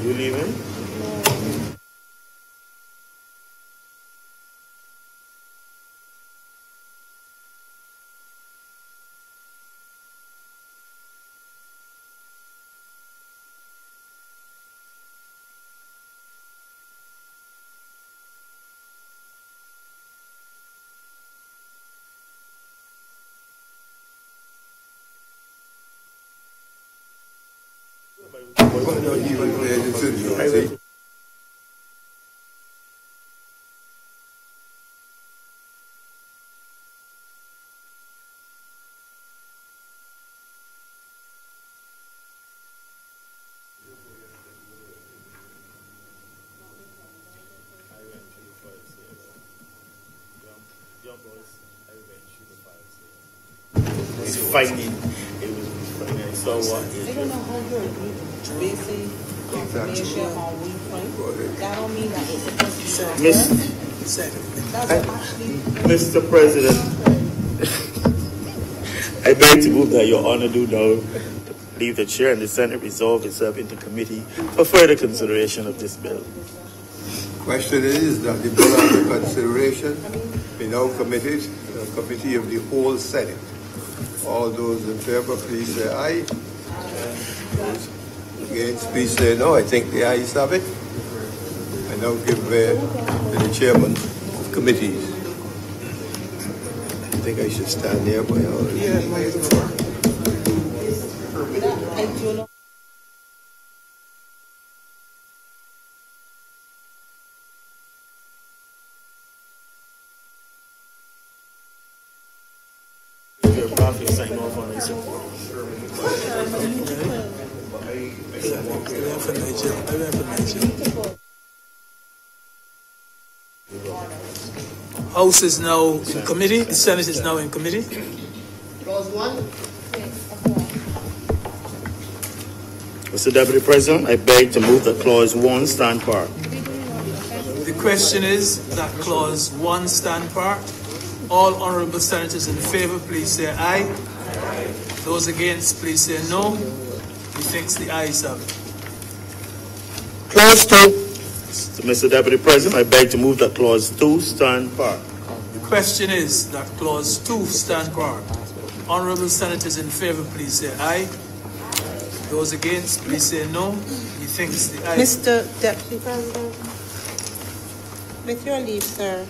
You leaving? Fighting. It was fighting. So what? They don't know how you're basic information on replay. That don't mean that it's supposed to be Mr. President, I beg to move that Your Honor do now leave the chair and the Senate resolve itself into committee for further consideration of this bill. Question is that the bill under consideration be now committed to the committee of the whole Senate. All those in favor, please say aye. Those against, please say no. I think the ayes have it. I now give to the chairman of committees. I think I should stand there by all. Yeah, House is now in committee. The Senate is now in committee. Clause 1. Mr. Deputy President, I beg to move that Clause 1 stand part. The question is that Clause 1 stand part. All honourable senators in favour, please say aye. Those against, please say no. Methinks the ayes have it. Clause 2. So, Mr. Deputy President, I beg to move that Clause 2 stand part. The question is that Clause 2 stand part. Honourable Senators in favour, please say aye. Those against, please say no. Methinks the ayes. Mr. Deputy President, with your leave, sir.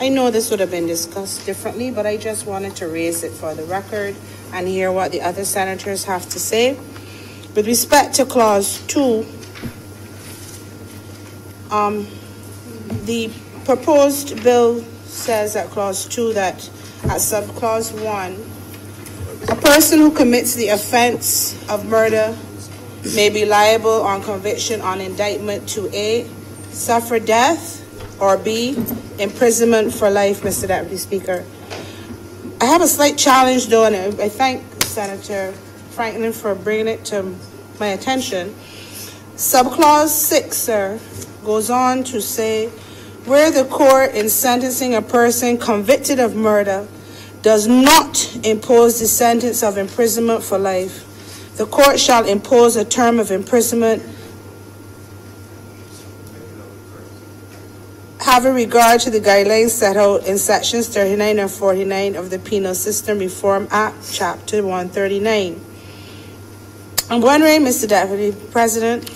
I know this would have been discussed differently, but I just wanted to raise it for the record and hear what the other senators have to say. With respect to Clause 2, the proposed bill says at Clause 2 that at subclause 1, a person who commits the offense of murder may be liable on conviction on indictment to A, suffer death, or B, imprisonment for life, Mr. Deputy Speaker. I have a slight challenge, though, and I thank Senator Franklin for bringing it to my attention. Subclause 6, sir, goes on to say, where the court in sentencing a person convicted of murder does not impose the sentence of imprisonment for life, the court shall impose a term of imprisonment having regard to the guidelines set out in sections 39 and 49 of the Penal System Reform Act, Chapter 139. I'm wondering, Mr. Deputy President,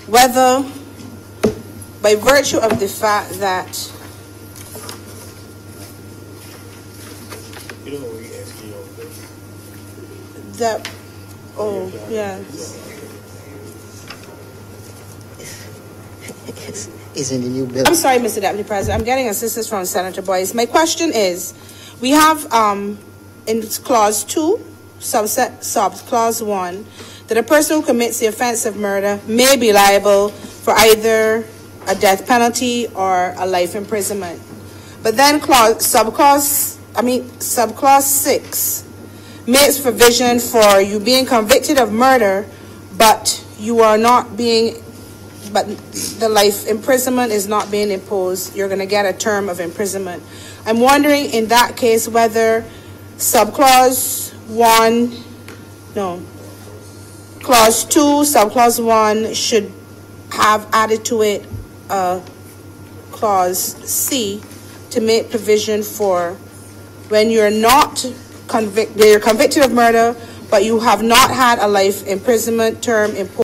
whether by virtue of the fact that Is in the new bill. I'm sorry, Mr. Deputy President. I'm getting assistance from Senator Boyce. My question is, we have in Clause 2, Clause 1, that a person who commits the offense of murder may be liable for either a death penalty or a life imprisonment. But then subclause 6 makes provision for you being convicted of murder, but you are not being, but the life imprisonment is not being imposed. You're going to get a term of imprisonment. I'm wondering in that case whether Clause 2, subclause 1 should have added to it Clause C to make provision for when you're not you're convicted of murder, but you have not had a life imprisonment term imposed